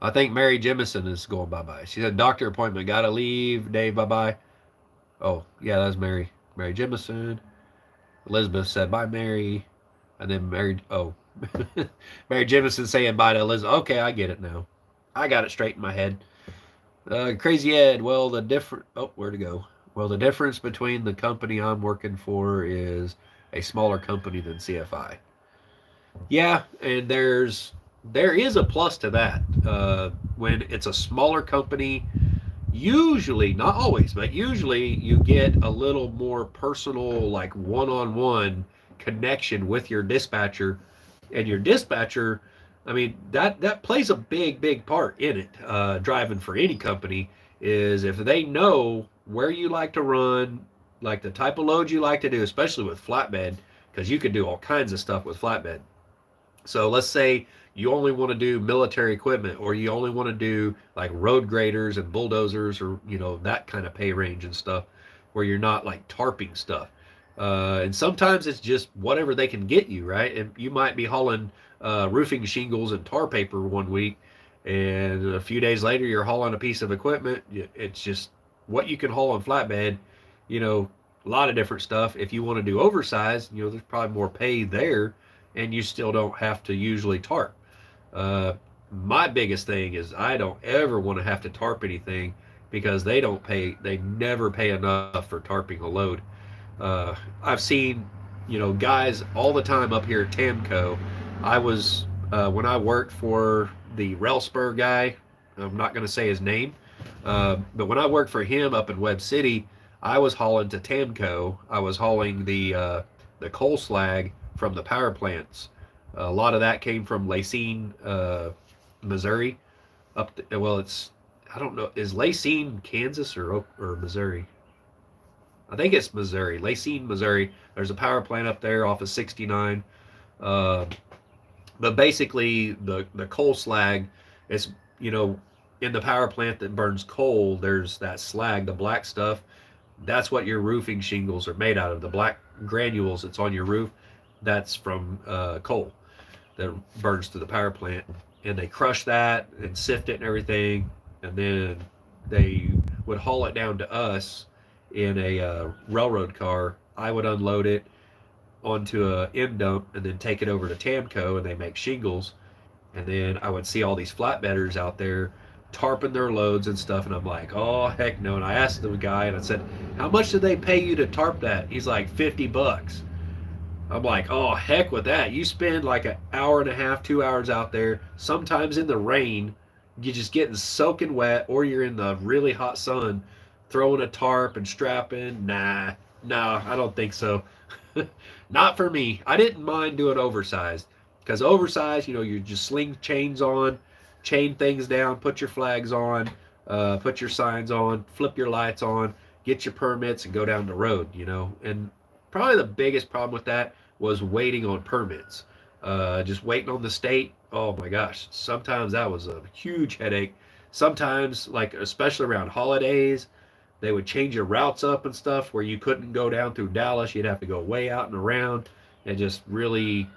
I think Mary Jemison is going bye-bye. She said doctor appointment, gotta leave. Dave, bye-bye. Oh, yeah, that's Mary. Mary Jemison. Elizabeth said bye, Mary. And then Mary Jemison saying bye to Elizabeth. Okay, I get it now. I got it straight in my head. Crazy Ed, well, where'd it go? Well, the difference between the company I'm working for is a smaller company than CFI. Yeah, and there is a plus to that. When it's a smaller company, usually, not always, but usually you get a little more personal, like one-on-one connection with your dispatcher. And your dispatcher, I mean, that plays a big part in it. Driving for any company is if they know where you like to run, like the type of load you like to do, especially with flatbed, because you can do all kinds of stuff with flatbed. So let's say you only want to do military equipment, or you only want to do like road graders and bulldozers, or that kind of pay range and stuff, where you're not like tarping stuff. And sometimes it's just whatever they can get you, right? And you might be hauling roofing shingles and tar paper one week, and a few days later you're hauling a piece of equipment. It's just what you can haul on flatbed. you know, a lot of different stuff. If you want to do oversized, you know, there's probably more pay there, and you still don't have to usually tarp. Uh, my biggest thing is I don't ever want to have to tarp anything because they don't pay. They never pay enough for tarping a load. I've seen, you know, guys all the time up here at Tamco. I was when I worked for the Railspur guy. I'm not going to say his name, but when I worked for him up in Webb City, I was hauling to Tamco. I was hauling the coal slag from the power plants. A lot of that came from Lacine, Missouri. Well, it's I don't know. Is Lacine Kansas or Missouri? I think it's Missouri. Lacine, Missouri. There's a power plant up there off of 69. Uh, but basically, the coal slag is, you know, in the power plant that burns coal. There's that slag, the black stuff. That's what your roofing shingles are made out of. The black granules that's on your roof, that's from coal that burns to the power plant. And they crush that and sift it and everything, and then they would haul it down to us in a railroad car. I would unload it onto a end dump and then take it over to Tamco, and they make shingles. And then I would see all these flatbedders out there tarping their loads and stuff, and I'm like, oh heck no. And I asked the guy and I said, how much did they pay you to tarp that? He's like, $50. I'm like, oh heck with that. You spend like an hour and a half, 2 hours out there, sometimes in the rain, you're just getting soaking wet, or you're in the really hot sun, throwing a tarp and strapping. Nah, no, I don't think so. Not for me. I didn't mind doing oversized, because oversized, you know, you just sling chains on, chain things down, put your flags on, put your signs on, flip your lights on, get your permits, and go down the road, you know. And probably the biggest problem with that was waiting on permits. Just waiting on the state. Oh my gosh, sometimes that was a huge headache. Sometimes, like especially around holidays, they would change your routes up and stuff where you couldn't go down through Dallas. You'd have to go way out and around, and just really,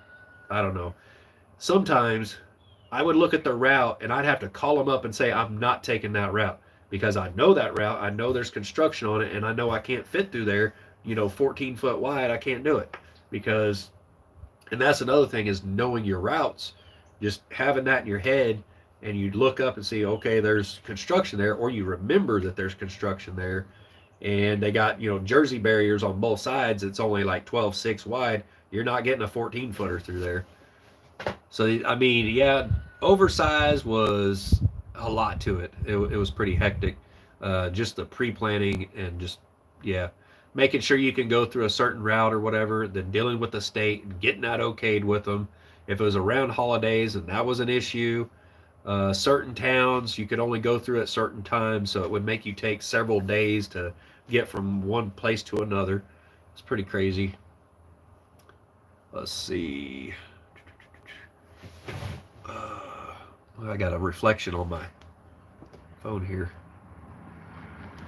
I don't know. Sometimes I would look at the route and I'd have to call them up and say, I'm not taking that route because I know that route. I know there's construction on it, and I know I can't fit through there, you know, 14 foot wide. I can't do it because, and that's another thing, is knowing your routes, just having that in your head. And you look up and see, okay, there's construction there, or you remember that there's construction there, and they got, you know, Jersey barriers on both sides. It's only like 12.6 wide. You're not getting a 14 footer through there. So I mean, yeah, oversized was a lot to it. It was pretty hectic. Just the pre-planning and just, yeah, making sure you can go through a certain route or whatever, then dealing with the state and getting that okayed with them. If it was around holidays and that was an issue, certain towns you could only go through at certain times, so it would make you take several days to get from one place to another. It's pretty crazy. Let's see. I got a reflection on my phone here.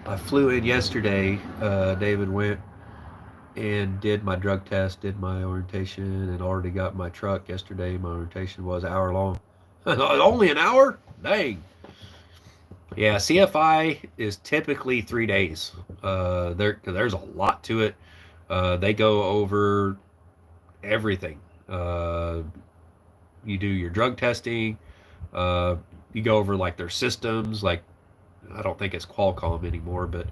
I flew in yesterday. David went and did my drug test, did my orientation, and already got my truck yesterday. My orientation was an hour long. Only an hour? Dang. Yeah, CFI is typically 3 days. There's a lot to it. They go over everything. You do your drug testing. You go over like their systems, like I don't think it's Qualcomm anymore, but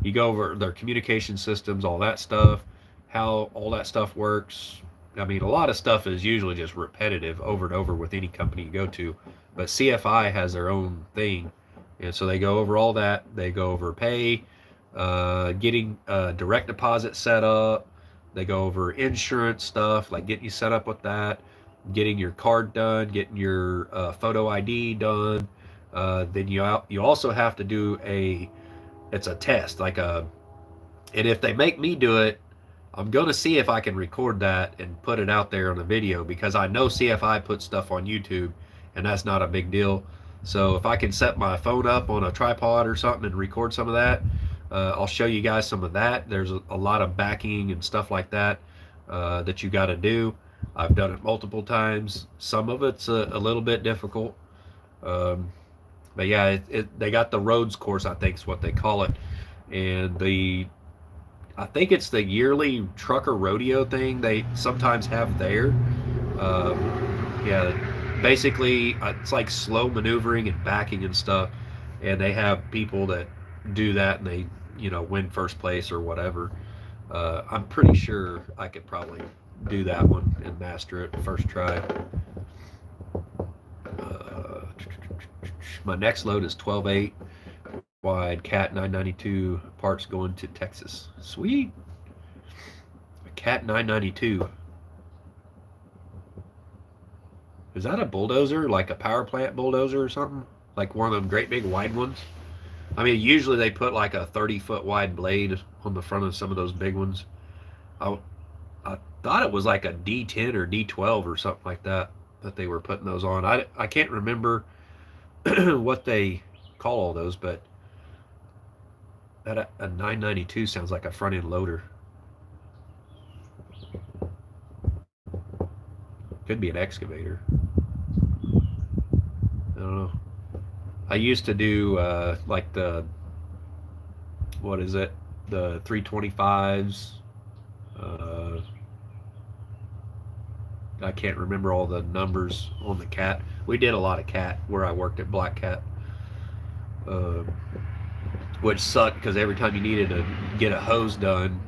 you go over their communication systems, all that stuff, how all that stuff works. I mean, a lot of stuff is usually just repetitive over and over with any company you go to, but CFI has their own thing, and so they go over all that. They go over pay, getting direct deposit set up. They go over insurance stuff, like getting you set up with that, getting your card done, getting your photo ID done. Then you also have to do it's a test, like and if they make me do it, I'm going to see if I can record that and put it out there on a video, because I know CFI puts stuff on YouTube, and that's not a big deal. So if I can set my phone up on a tripod or something and record some of that, I'll show you guys some of that. There's a lot of backing and stuff like that that you got to do. I've done it multiple times. Some of it's a little bit difficult. But yeah, they got the roads course, I think is what they call it. And I think it's the yearly trucker rodeo thing they sometimes have there. Yeah, basically it's like slow maneuvering and backing and stuff, and they have people that do that and they win first place or whatever. I'm pretty sure I could probably do that one and master it first try. Uh, my next load is 12.8 wide Cat 992 parts going to Texas. Sweet. A Cat 992. Is that a bulldozer, like a power plant bulldozer or something? Like one of them great big wide ones? I mean, usually they put like a 30-foot wide blade on the front of some of those big ones. I, I thought it was like a D10 or D12 or something like that they were putting those on. I can't remember what they call all those, but that a 992 sounds like a front end loader. Could be an excavator. I don't know. I used to do like what is it? The 325s. Uh, I can't remember all the numbers on the Cat. We did a lot of Cat where I worked at Black Cat, uh, which sucked because every time you needed to get a hose done,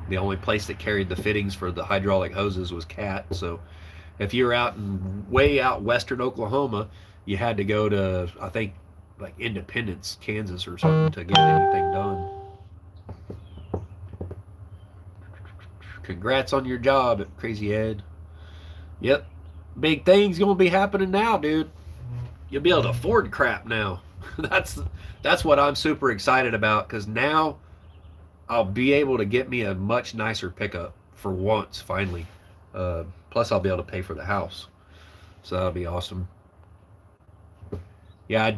the only place that carried the fittings for the hydraulic hoses was Cat. So if you were out in way out western Oklahoma, you had to go to, I think, like Independence, Kansas or something to get anything done. Congrats on your job, Crazy Ed. Yep, big things gonna be happening now, dude. You'll be able to afford crap now. that's that's what I'm super excited about because now I'll be able to get me a much nicer pickup for once, finally. Plus, I'll be able to pay for the house, so that'll be awesome. Yeah,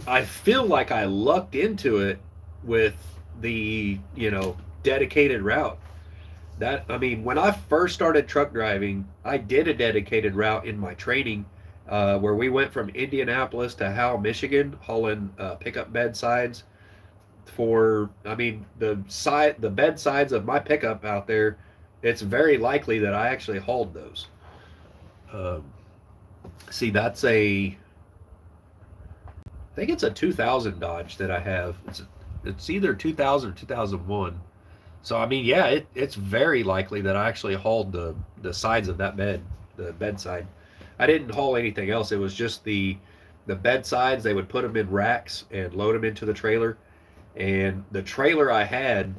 I feel like I lucked into it with the dedicated route. That I mean, when I first started truck driving, I did a dedicated route in my training, where we went from Indianapolis to Howell, Michigan, hauling pickup bed sides for. I mean, the bed sides of my pickup out there. It's very likely that I actually hauled those. Um, See, that's I think it's a 2000 Dodge that I have. It's either 2000 or 2001. So I mean, yeah, it's very likely that I actually hauled the sides of that bed, the bedside. I didn't haul anything else. It was just the bed sides. They would put them in racks and load them into the trailer. And the trailer I had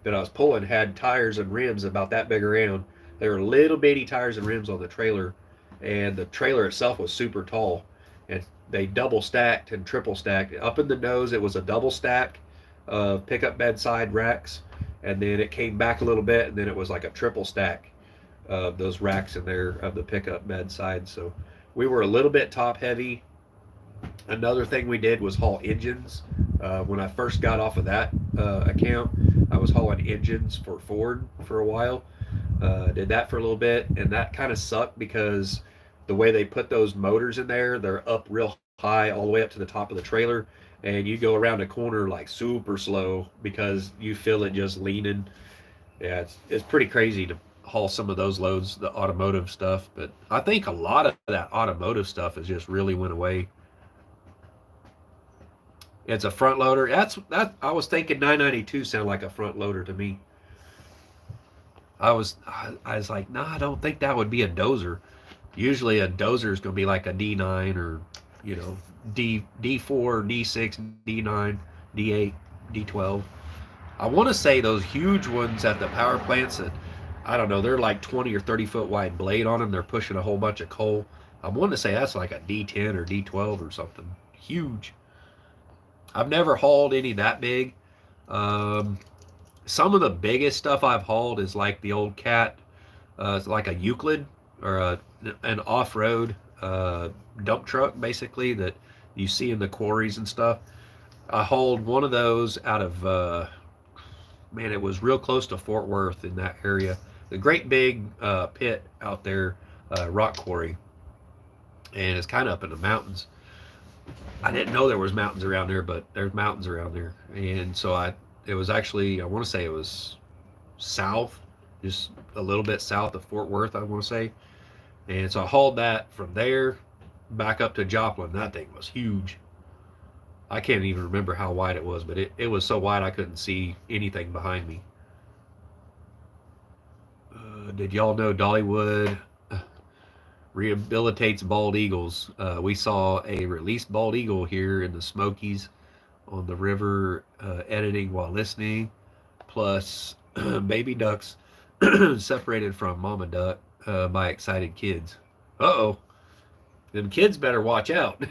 that I was pulling had tires and rims about that big around. There were little bitty tires and rims on the trailer, and the trailer itself was super tall. And they double stacked and triple stacked. Up in the nose, it was a double stack of pickup bedside racks, and then it came back a little bit, and then it was like a triple stack of those racks in there of the pickup bedside. So we were a little bit top heavy. Another thing we did was haul engines. When I first got off of that account, I was hauling engines for Ford for a while. Did that for a little bit, and that kind of sucked because the way they put those motors in there, they're up real high all the way up to the top of the trailer, and you go around a corner like super slow because you feel it just leaning. Yeah, it's pretty crazy to haul some of those loads, the automotive stuff. But I think a lot of that automotive stuff has just really went away. It's a front loader. I was thinking 992 sounded like a front loader to me. I was like, nah, I don't think that would be a dozer. Usually a dozer is going to be like a D9 or D4, D6, D9, D8, D12. I want to say those huge ones at the power plants that I don't know, they're like 20 or 30-foot wide blade on them. They're pushing a whole bunch of coal. I want to say that's like a D10 or D12 or something. Huge. I've never hauled any that big. Um, some of the biggest stuff I've hauled is like the old Cat, it's like a Euclid or an off-road dump truck, basically, that you see in the quarries and stuff. I hauled one of those out of, man, it was real close to Fort Worth in that area. The great big pit out there, rock quarry, and it's kind of up in the mountains. I didn't know there was mountains around there, but there's mountains around there, and so it was actually, I want to say it was south, just a little bit south of Fort Worth, I want to say. And so I hauled that from there back up to Joplin. That thing was huge. I can't even remember how wide it was, but it was so wide I couldn't see anything behind me. Did y'all know Dollywood rehabilitates bald eagles? We saw a released bald eagle here in the Smokies on the river, editing while listening, plus baby ducks separated from mama duck by excited kids. Uh-oh, them kids better watch out.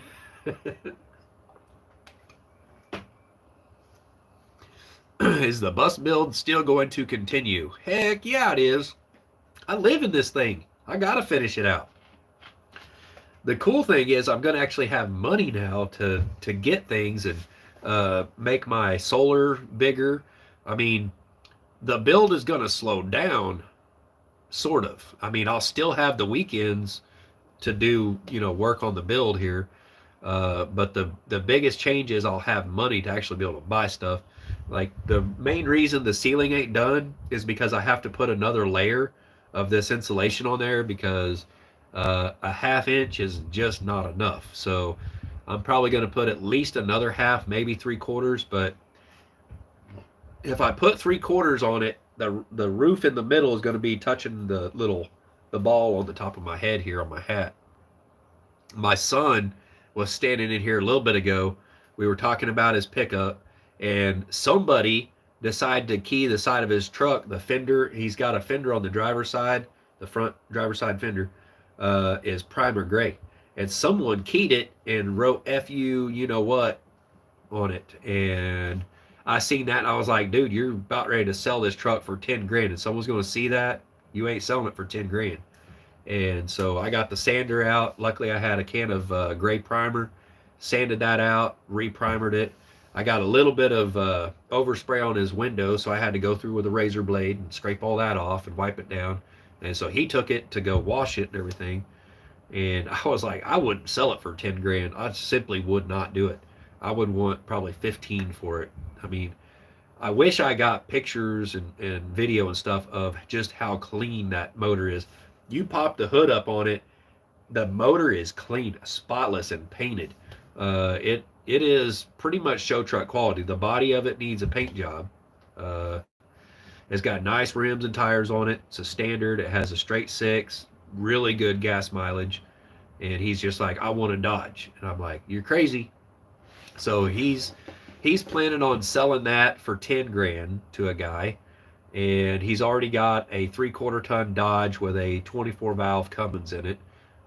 Is the bus build still going to continue? Heck yeah, it is. I live in this thing. I gotta finish it out. The cool thing is I'm gonna actually have money now to get things and make my solar bigger. I mean, the build is gonna slow down, sort of. I mean, I'll still have the weekends to do work on the build here, but the biggest change is I'll have money to actually be able to buy stuff. Like the main reason the ceiling ain't done is because I have to put another layer of this insulation on there because a half inch is just not enough. So I'm probably going to put at least another half, maybe 3/4. But if I put 3/4 on it, the roof in the middle is going to be touching the ball on the top of my head here on my hat. My son was standing in here a little bit ago. We were talking about his pickup, and somebody decided to key the side of his truck. The fender, he's got a fender on the driver's side, the front driver's side fender is primer gray. And someone keyed it and wrote "FU, you know what" on it. And I seen that and I was like, dude, you're about ready to sell this truck for 10 grand. And someone's going to see that. You ain't selling it for 10 grand. And so I got the sander out. Luckily, I had a can of gray primer, sanded that out, re-primered it. I got a little bit of overspray on his window, so I had to go through with a razor blade and scrape all that off and wipe it down. And so he took it to go wash it and everything. And I was like, I wouldn't sell it for 10 grand. I simply would not do it. I would want probably 15 for it. I mean, I wish I got pictures and video and stuff of just how clean that motor is. You pop the hood up on it, the motor is clean, spotless, and painted. It is pretty much show truck quality. The body of it needs a paint job. Uh, it's got nice rims and tires on it. It's a standard. It has a straight six, really good gas mileage. And he's just like, I want a Dodge, and I'm like, you're crazy. So he's planning on selling that for 10 grand to a guy, and he's already got a 3/4 ton Dodge with a 24 valve Cummins in it.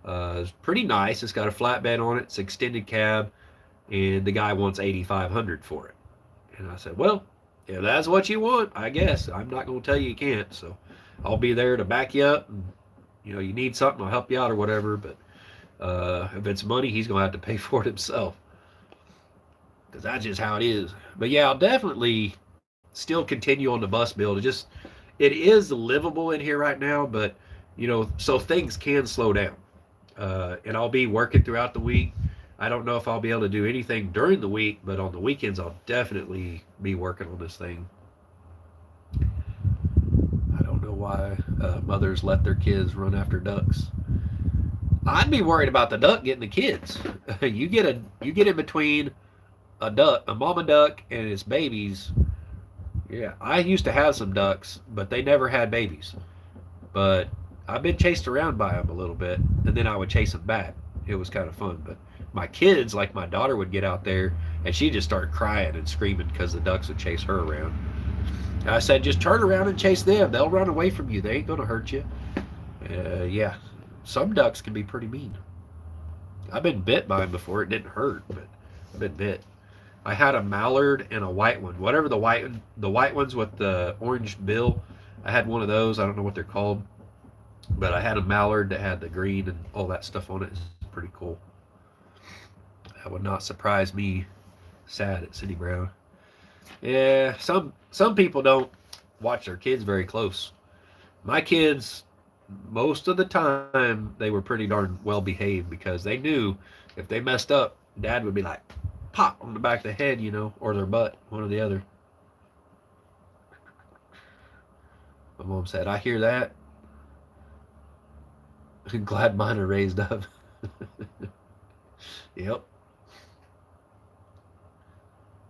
It's pretty nice. It's got a flatbed on it. It's extended cab, and the guy wants 8,500 for it. And I said, well, if that's what you want, I guess I'm not going to tell you can't. So I'll be there to back you up. And, you need something, I'll help you out or whatever. But if it's money, he's going to have to pay for it himself, because that's just how it is. But yeah, I'll definitely still continue on the bus build. It is livable in here right now, but so things can slow down. And I'll be working throughout the week. I don't know if I'll be able to do anything during the week, but on the weekends I'll definitely be working on this thing. I don't know why mothers let their kids run after ducks. I'd be worried about the duck getting the kids. You get in between a mama duck and its babies. Yeah, I used to have some ducks, but they never had babies. But I've been chased around by them a little bit, and then I would chase them back. It was kind of fun. But my kids, like my daughter, would get out there, and she'd just start crying and screaming because the ducks would chase her around. And I said, just turn around and chase them. They'll run away from you. They ain't going to hurt you. Yeah, some ducks can be pretty mean. I've been bit by them before. It didn't hurt, but I've been bit. I had a mallard and a white one. Whatever the white ones with the orange bill, I had one of those. I don't know what they're called, but I had a mallard that had the green and all that stuff on it. It's pretty cool. That would not surprise me. Sad at City Brown. Yeah, some people don't watch their kids very close. My kids, most of the time, they were pretty darn well behaved because they knew if they messed up, Dad would be like, pop on the back of the head, or their butt, one or the other. My mom said, I hear that. Glad mine are raised up. Yep.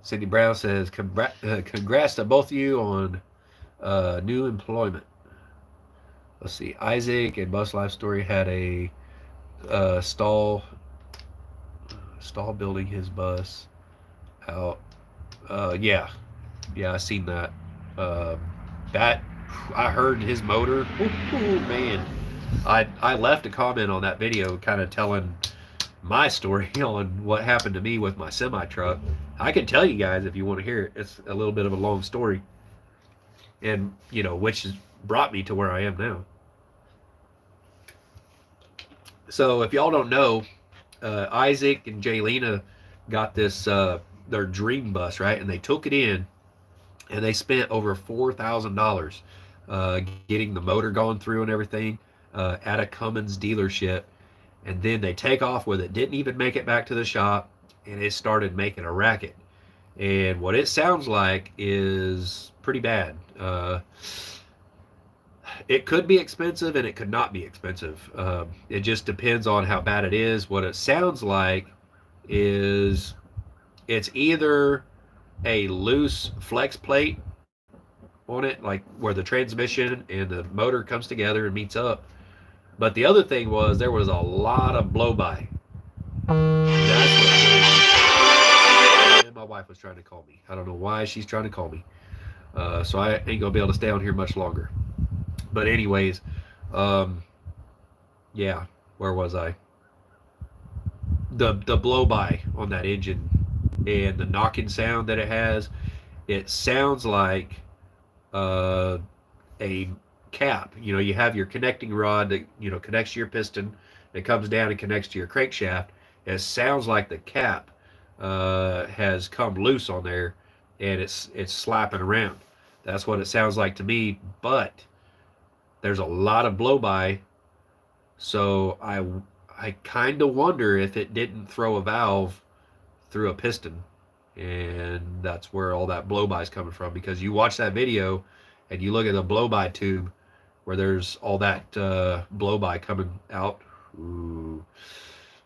Cindy Brown says, congrats to both of you on new employment. Let's see. Isaac and Bus Life Story had a stall building his bus out. Yeah, yeah, I seen that. Uh, that I heard his motor. Ooh, man, I left a comment on that video, kind of telling my story on what happened to me with my semi truck. I can tell you guys if you want to hear it. It's a little bit of a long story, and which has brought me to where I am now. So if y'all don't know, Isaac and Jaylena got this their dream bus, right? And they took it in, and they spent over $4,000 getting the motor going through and everything at a Cummins dealership. And then they take off with it. Didn't even make it back to the shop, and it started making a racket. And what it sounds like is pretty bad. It could be expensive and it could not be expensive. It just depends on how bad it is. What it sounds like is it's either a loose flex plate on it, like where the transmission and the motor comes together and meets up. But the other thing was there was a lot of blow by. That's what. And my wife was trying to call me. I don't know why she's trying to call me. So I ain't gonna be able to stay on here much longer. But anyways, yeah, where was I? The blow by on that engine and the knocking sound that it has, it sounds like a cap. You have your connecting rod that connects to your piston. It comes down and connects to your crankshaft. It sounds like the cap has come loose on there, and it's slapping around. That's what it sounds like to me. But there's a lot of blow by, so I kind of wonder if it didn't throw a valve through a piston, and that's where all that blow by is coming from. Because you watch that video and you look at the blow by tube where there's all that blow by coming out. Ooh,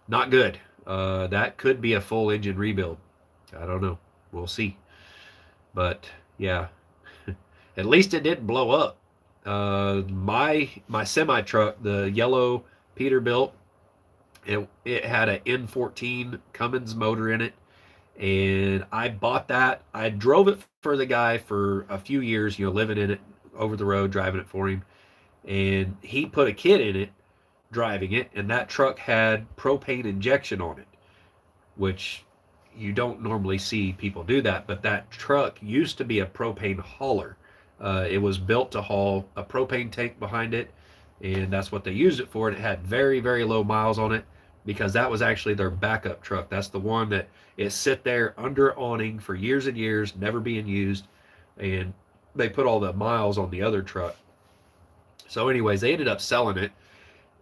not good. That could be a full engine rebuild. I don't know. We'll see. But yeah, at least it didn't blow up. My semi truck, the yellow Peterbilt, it had an N14 Cummins motor in it, and I bought that. I drove it for the guy for a few years, living in it over the road, driving it for him, and he put a kid in it, driving it, and that truck had propane injection on it, which you don't normally see people do that, but that truck used to be a propane hauler. It was built to haul a propane tank behind it, and that's what they used it for. And it had very, very low miles on it because that was actually their backup truck. That's the one that is sit there under awning for years and years, never being used, and they put all the miles on the other truck. So anyways, they ended up selling it.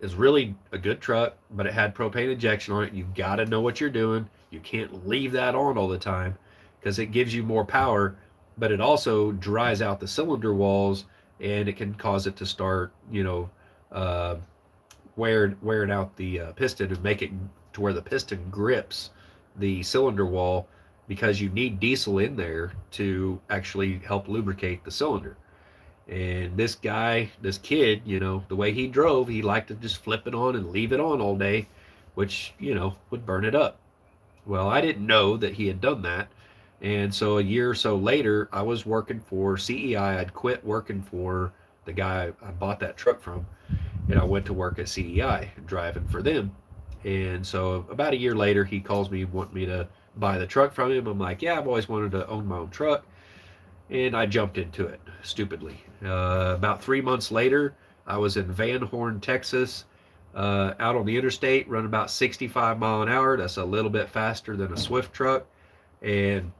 It's really a good truck, but it had propane injection on it. You got to know what you're doing. You can't leave that on all the time because it gives you more power, but it also dries out the cylinder walls, and it can cause it to start, wearing out the piston and make it to where the piston grips the cylinder wall, because you need diesel in there to actually help lubricate the cylinder. And this kid, the way he drove, he liked to just flip it on and leave it on all day, which, would burn it up. Well, I didn't know that he had done that. And so a year or so later, I was working for CEI. I'd quit working for the guy I bought that truck from, and I went to work at CEI, driving for them. And so about a year later, he calls me, wanting me to buy the truck from him. I'm like, yeah, I've always wanted to own my own truck. And I jumped into it stupidly. About 3 months later, I was in Van Horn, Texas, out on the interstate, running about 65 mile an hour. That's a little bit faster than a Swift truck. And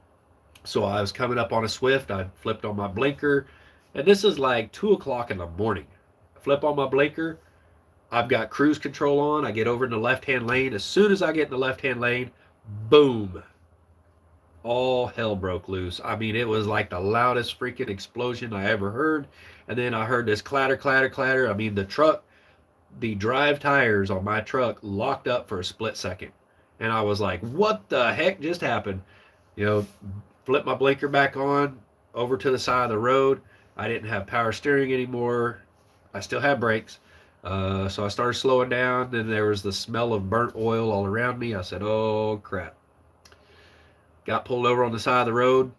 so I was coming up on a Swift. I flipped on my blinker, and this is like 2 o'clock in the morning. I flip on my blinker. I've got cruise control on. I get over in the left-hand lane. As soon as I get in the left-hand lane, boom, all hell broke loose. I mean, it was like the loudest freaking explosion I ever heard. And then I heard this clatter, clatter, clatter. I mean, the drive tires on my truck locked up for a split second. And I was like, what the heck just happened? You know, flip my blinker back on over to the side of the road. I didn't have power steering anymore. I still had brakes. So I started slowing down. Then there was the smell of burnt oil all around me. I said, oh crap. Got pulled over on the side of the road.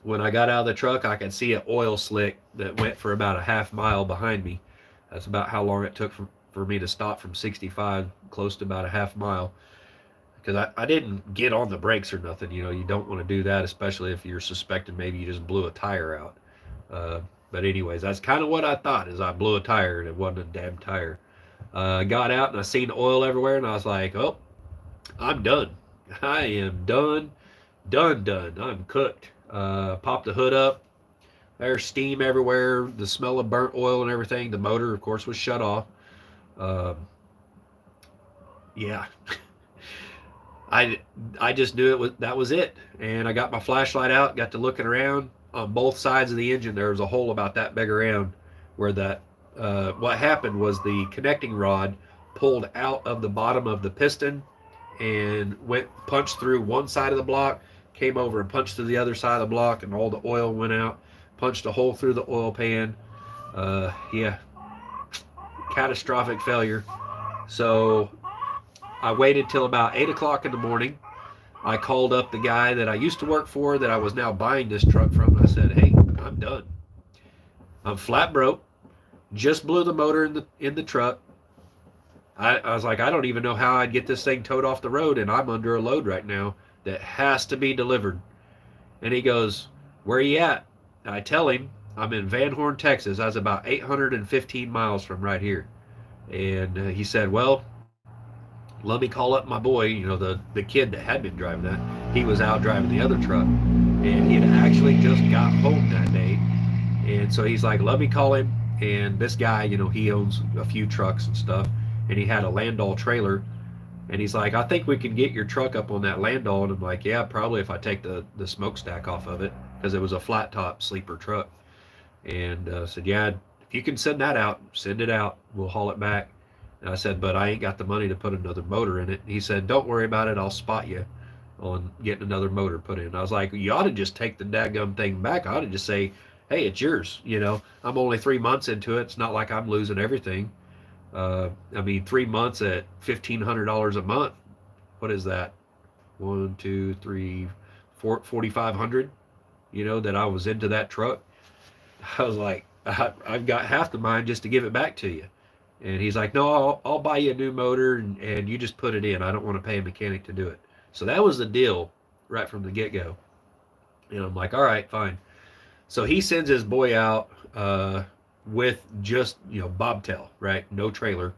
When I got out of the truck, I could see an oil slick that went for about a half mile behind me. That's about how long it took for me to stop from 65, close to about a half mile. Because I didn't get on the brakes or nothing. You know, you don't want to do that, especially if you're suspecting maybe you just blew a tire out. But anyways, that's kind of what I thought, is I blew a tire and it wasn't a damn tire. I got out and I seen oil everywhere and I was like, oh, I'm done. I am done, done. I'm cooked. Popped the hood up. There's steam everywhere, the smell of burnt oil and everything. The motor, of course, was shut off. Um, yeah, I I just knew that was it. And I got my flashlight out, got to looking around. On both sides of the engine, there was a hole about that big around where that. What happened was the connecting rod pulled out of the bottom of the piston and went punched through one side of the block, came over and punched through the other side of the block, and all the oil went out. Punched a hole through the oil pan. Yeah, catastrophic failure. So I waited till about 8 o'clock in the morning. I called up the guy that I used to work for that I was now buying this truck from. I said, hey, I'm done. I'm flat broke. Just blew the motor in the truck. I was like, I don't even know how I'd get this thing towed off the road, and I'm under a load right now that has to be delivered. And he goes, where are you at? I tell him I'm in Van Horn, Texas. I was about 815 miles from right here. And he said, well, let me call up my boy, the kid that had been driving that. He was out driving the other truck. And he had actually just got home that day. And so he's like, let me call him. And this guy, he owns a few trucks and stuff. And he had a Landau trailer. And he's like, I think we can get your truck up on that Landau. And I'm like, yeah, probably if I take the smokestack off of it, because it was a flat top sleeper truck. And said, yeah, if you can send that out, send it out. We'll haul it back. And I said, but I ain't got the money to put another motor in it. And he said, don't worry about it. I'll spot you on getting another motor put in. I was like, you ought to just take the dadgum thing back. I ought to just say, hey, it's yours. I'm only 3 months into it. It's not like I'm losing everything. I mean, 3 months at $1,500 a month. What is that? 1, 2, 3, 4, 4,500. That I was into that truck. I was like, I've got half the mind just to give it back to you. And he's like, no, I'll buy you a new motor and you just put it in. I don't want to pay a mechanic to do it. So that was the deal right from the get-go. And I'm like, all right, fine. So he sends his boy out with just, bobtail, right? No trailer.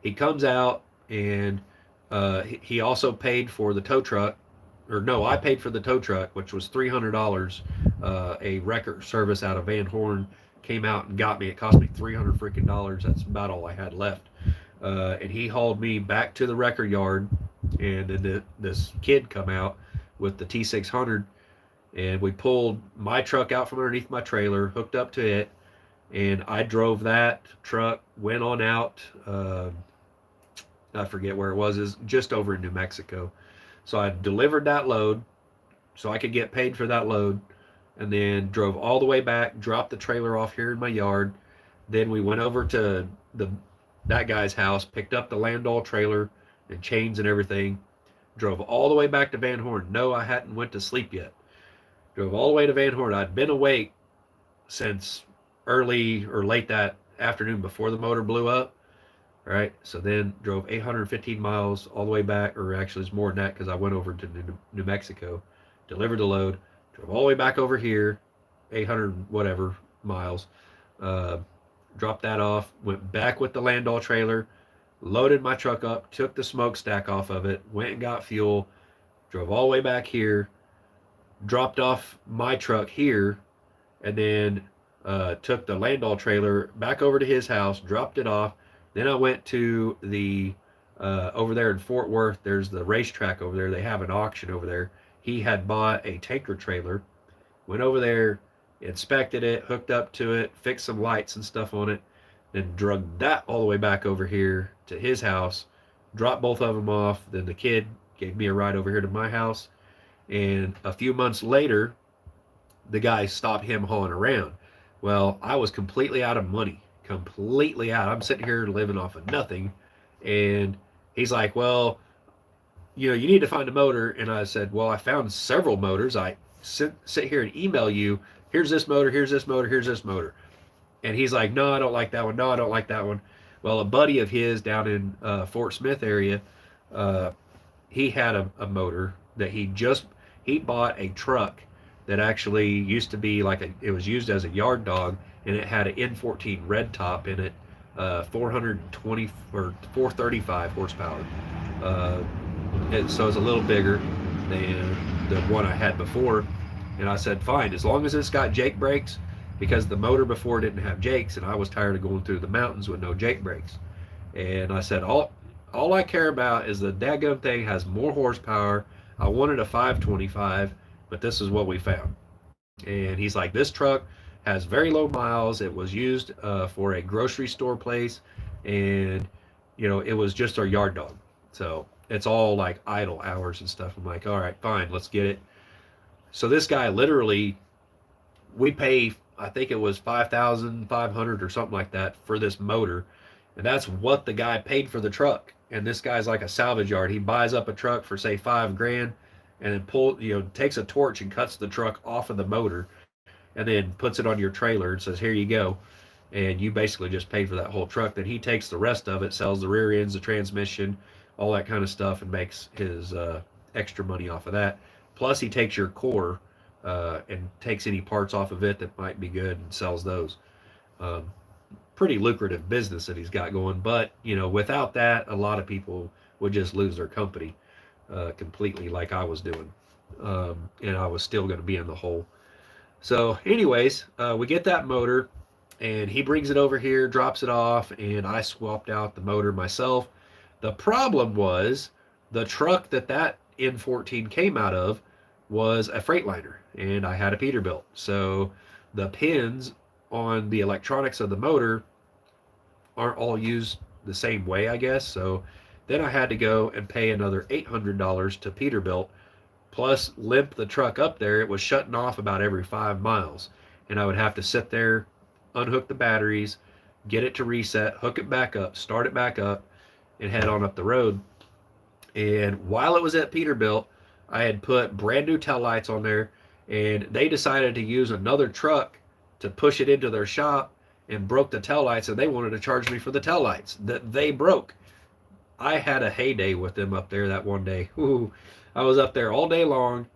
He comes out and he also paid for the tow truck. Or no, I paid for the tow truck, which was $300. A record service out of Van Horn came out and got me. It cost me $300 freaking dollars. That's about all I had left. And he hauled me back to the record yard. And then this kid come out with the T600. And we pulled my truck out from underneath my trailer, hooked up to it, and I drove that truck, went on out. I forget where it was. It's just over in New Mexico. So I delivered that load so I could get paid for that load, and then drove all the way back, dropped the trailer off here in my yard. Then we went over to that guy's house, picked up the Landau trailer and chains and everything, drove all the way back to Van Horn. No, I hadn't went to sleep yet. Drove all the way to Van Horn. I'd been awake since early or late that afternoon before the motor blew up. All right. So then drove 815 miles all the way back, or actually it's more than that because I went over to New Mexico, delivered the load, drove all the way back over here, 800 whatever miles, dropped that off, went back with the Landau trailer, loaded my truck up, took the smokestack off of it, went and got fuel, drove all the way back here, dropped off my truck here, and then took the Landau trailer back over to his house, dropped it off. Then I went to the over there in Fort Worth. There's the racetrack over there. They have an auction over there, he had bought a tanker trailer, went over there, inspected it, hooked up to it, fixed some lights and stuff on it, then drugged that all the way back over here to his house, dropped both of them off. Then the kid gave me a ride over here to my house. And a few months later, the guy stopped him hauling around. Well, I was completely out of money, completely out. I'm sitting here living off of nothing. And he's like, well, you need to find a motor. And I said, well, I found several motors. I sit here and email you. Here's this motor, here's this motor, here's this motor. And he's like, no, I don't like that one. No, I don't like that one. Well, a buddy of his down in Fort Smith area, he had a motor that he bought a truck that actually used to be it was used as a yard dog, and it had an N14 red top in it, 420 or 435 horsepower. So it's a little bigger than the one I had before. And I said, fine, as long as it's got Jake brakes, because the motor before didn't have Jakes, and I was tired of going through the mountains with no Jake brakes. And I said, all I care about is the daggum thing has more horsepower. I wanted a 525, but this is what we found. And he's like, this truck has very low miles. It was used for a grocery store place, and it was just our yard dog. So it's all like idle hours and stuff. I'm like, all right, fine, let's get it. So this guy literally, we pay, I think it was 5,500 or something like that for this motor, and that's what the guy paid for the truck. And this guy's like a salvage yard. He buys up a truck for say $5,000, and then takes a torch and cuts the truck off of the motor, and then puts it on your trailer and says, here you go. And you basically just paid for that whole truck. Then he takes the rest of it, sells the rear ends, the transmission, all that kind of stuff, and makes his extra money off of that. Plus he takes your core and takes any parts off of it that might be good and sells those. Pretty lucrative business that he's got going. But without that, a lot of people would just lose their company completely, like I was doing, and I was still going to be in the hole. So anyways, we get that motor, and he brings it over here, drops it off, and I swapped out the motor myself. The problem was the truck that N14 came out of was a Freightliner, and I had a Peterbilt. So the pins on the electronics of the motor aren't all used the same way, I guess. So then I had to go and pay another $800 to Peterbilt, plus limp the truck up there. It was shutting off about every 5 miles, and I would have to sit there, unhook the batteries, get it to reset, hook it back up, start it back up, and head on up the road. And while it was at Peterbilt, I had put brand new tail lights on there, and they decided to use another truck to push it into their shop and broke the tail lights, and they wanted to charge me for the tail lights that they broke. I had a heyday with them up there that one day. Ooh, I was up there all day long,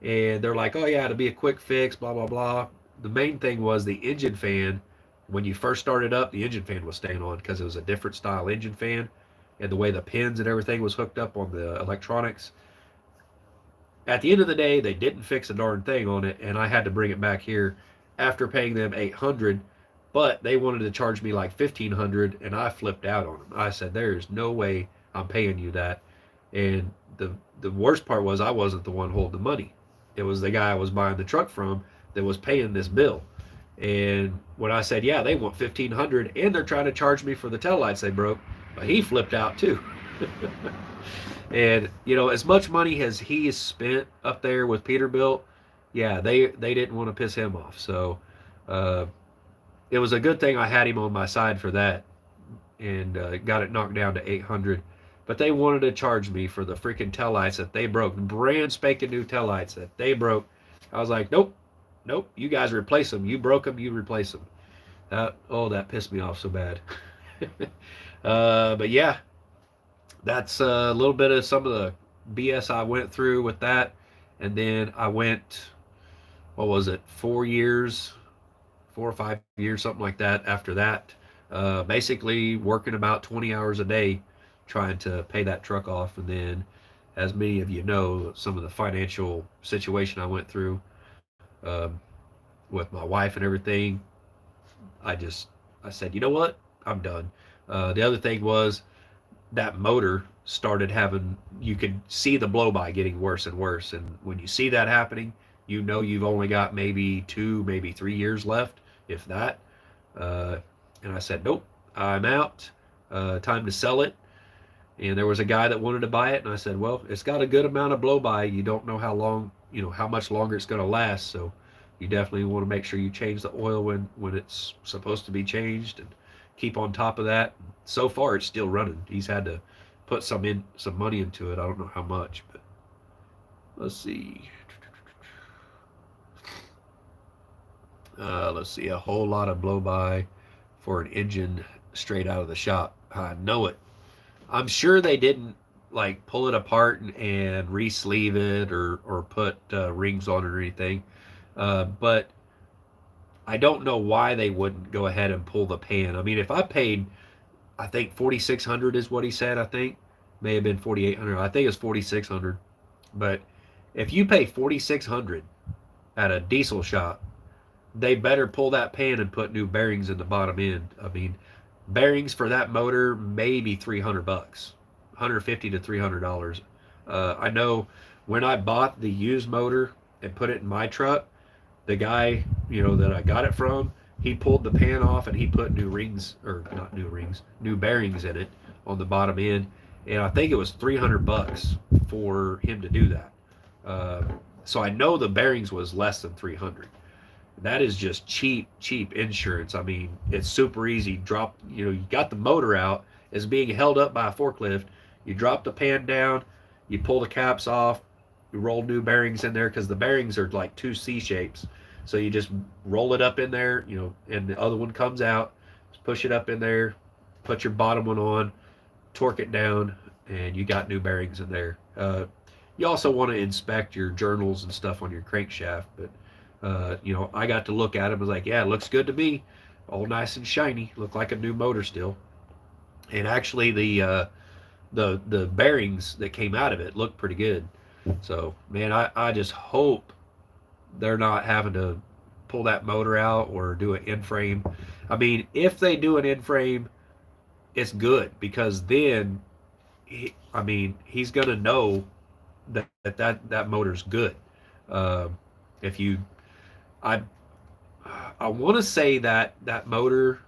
and they're like, oh yeah, it'll be a quick fix, blah, blah, blah. The main thing was the engine fan. When you first started up, the engine fan was staying on because it was a different style engine fan, and the way the pins and everything was hooked up on the electronics. At the end of the day, they didn't fix a darn thing on it, and I had to bring it back here after paying them $800, but they wanted to charge me like $1,500, and I flipped out on them. I said, there's no way I'm paying you that. And the worst part was I wasn't the one holding the money. It was the guy I was buying the truck from that was paying this bill. And when I said, yeah, they want $1,500, and they're trying to charge me for the taillights they broke, but he flipped out too. And as much money as he has spent up there with Peterbilt, yeah, they didn't want to piss him off. So it was a good thing I had him on my side for that, and got it knocked down to $800. But they wanted to charge me for the freaking taillights that they broke, brand spanking new taillights that they broke. I was like, nope, you guys replace them. You broke them, you replace them. That pissed me off so bad. But yeah, that's a little bit of some of the BS I went through with that. And then I went, 4 or 5 years, something like that after that. Basically working about 20 hours a day trying to pay that truck off. And then, as many of you know, some of the financial situation I went through with my wife and everything, I said, you know what? I'm done. The other thing was, that motor started having, you could see the blow by getting worse and worse. And when you see that happening, you know you've only got maybe 2, maybe 3 years left, if that. Uh, and I said, nope, I'm out. Time to sell it. And there was a guy that wanted to buy it, and I said, well, it's got a good amount of blow by. You don't know how long, how much longer it's going to last. So you definitely want to make sure you change the oil when it's supposed to be changed, and keep on top of that. So far, it's still running. He's had to put some money into it. I don't know how much, but let's see. Let's see, a whole lot of blow by for an engine straight out of the shop. I know it. I'm sure they didn't like pull it apart and re-sleeve it or put rings on it or anything. But I don't know why they wouldn't go ahead and pull the pan. I mean, if I paid, I think 4,600 is what he said. I think may have been 4,800. I think it's 4,600. But if you pay 4,600 at a diesel shop, they better pull that pan and put new bearings in the bottom end. I mean, bearings for that motor maybe $300, 150 to $300. I know when I bought the used motor and put it in my truck, the guy that I got it from, he pulled the pan off and he put new rings, or not new rings, new bearings in it on the bottom end, and I think it was $300 for him to do that. So I know the bearings was less than 300. That is just cheap insurance. I mean, it's super easy. You got the motor out, it's being held up by a forklift. You drop the pan down, you pull the caps off, you roll new bearings in there, because the bearings are like two C shapes. So you just roll it up in there, and the other one comes out, just push it up in there, put your bottom one on, torque it down, and you got new bearings in there. You also want to inspect your journals and stuff on your crankshaft, but I got to look at it. I was like, yeah, it looks good to me. All nice and shiny. Look like a new motor still. And actually, the bearings that came out of it looked pretty good. So, man, I just hope they're not having to pull that motor out or do an in frame. I mean, if they do an in frame, it's good, because then, he's gonna know that motor's good. If you I I want to say that motor,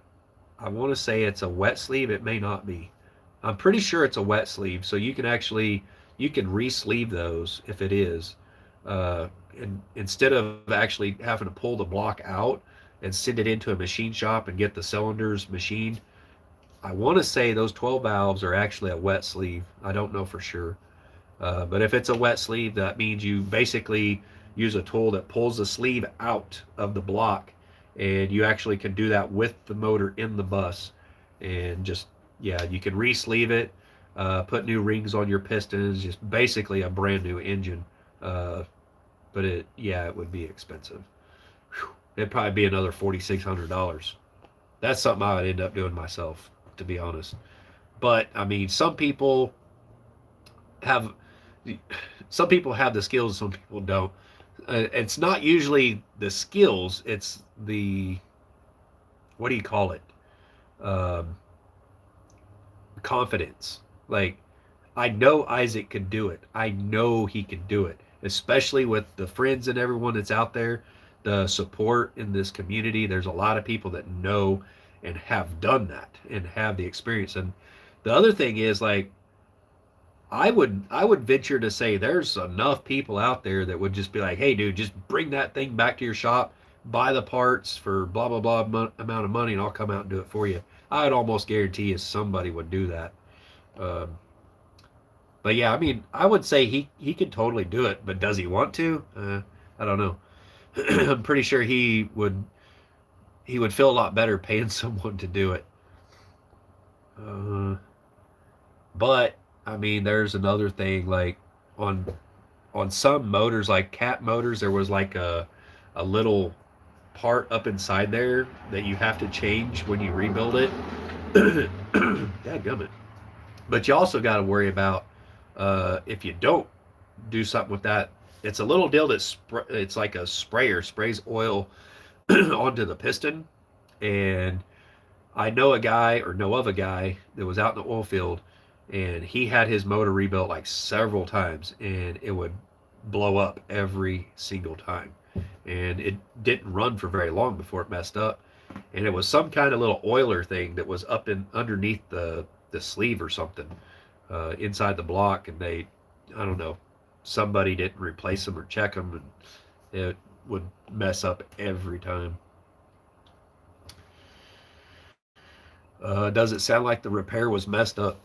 I want to say it's a wet sleeve. It may not be. I'm pretty sure it's a wet sleeve, so you can re-sleeve those if it is, and instead of actually having to pull the block out and send it into a machine shop and get the cylinders machined. I want to say those 12 valves are actually a wet sleeve. I don't know for sure. But if it's a wet sleeve, that means you basically use a tool that pulls the sleeve out of the block, and you actually can do that with the motor in the bus. And just, yeah, you can re-sleeve it, put new rings on your pistons, just basically a brand new engine. But it would be expensive. Whew. It'd probably be another $4,600. That's something I would end up doing myself, to be honest. But I mean, have some people have the skills, some people don't. It's not usually the skills, it's the, what do you call it, um, confidence. Like, I know Isaac could do it. I know he could do it, especially with the friends and everyone that's out there, the support in this community. There's a lot of people that know and have done that and have the experience. And the other thing is, like, I would venture to say there's enough people out there that would just be like, hey, dude, just bring that thing back to your shop, buy the parts for blah blah blah amount of money, and I'll come out and do it for you. I'd almost guarantee you somebody would do that. Um, but yeah, I mean, I would say he could totally do it, but does he want to? I don't know. I'm pretty sure he would feel a lot better paying someone to do it. Uh, but I mean, there's another thing, like on some motors, like cat motors, there was like a little part up inside there that you have to change when you rebuild it. Dadgummit. But you also got to worry about, if you don't do something with that. It's a little deal it's like a sprayer, sprays oil onto the piston. And I know a guy, or know of a guy, that was out in the oil field, and he had his motor rebuilt like several times, and it would blow up every single time. And it didn't run for very long before it messed up. And it was some kind of little oiler thing that was up in underneath the sleeve or something, inside the block, and they, I don't know, somebody didn't replace them or check them, and it would mess up every time. Does it sound like the repair was messed up?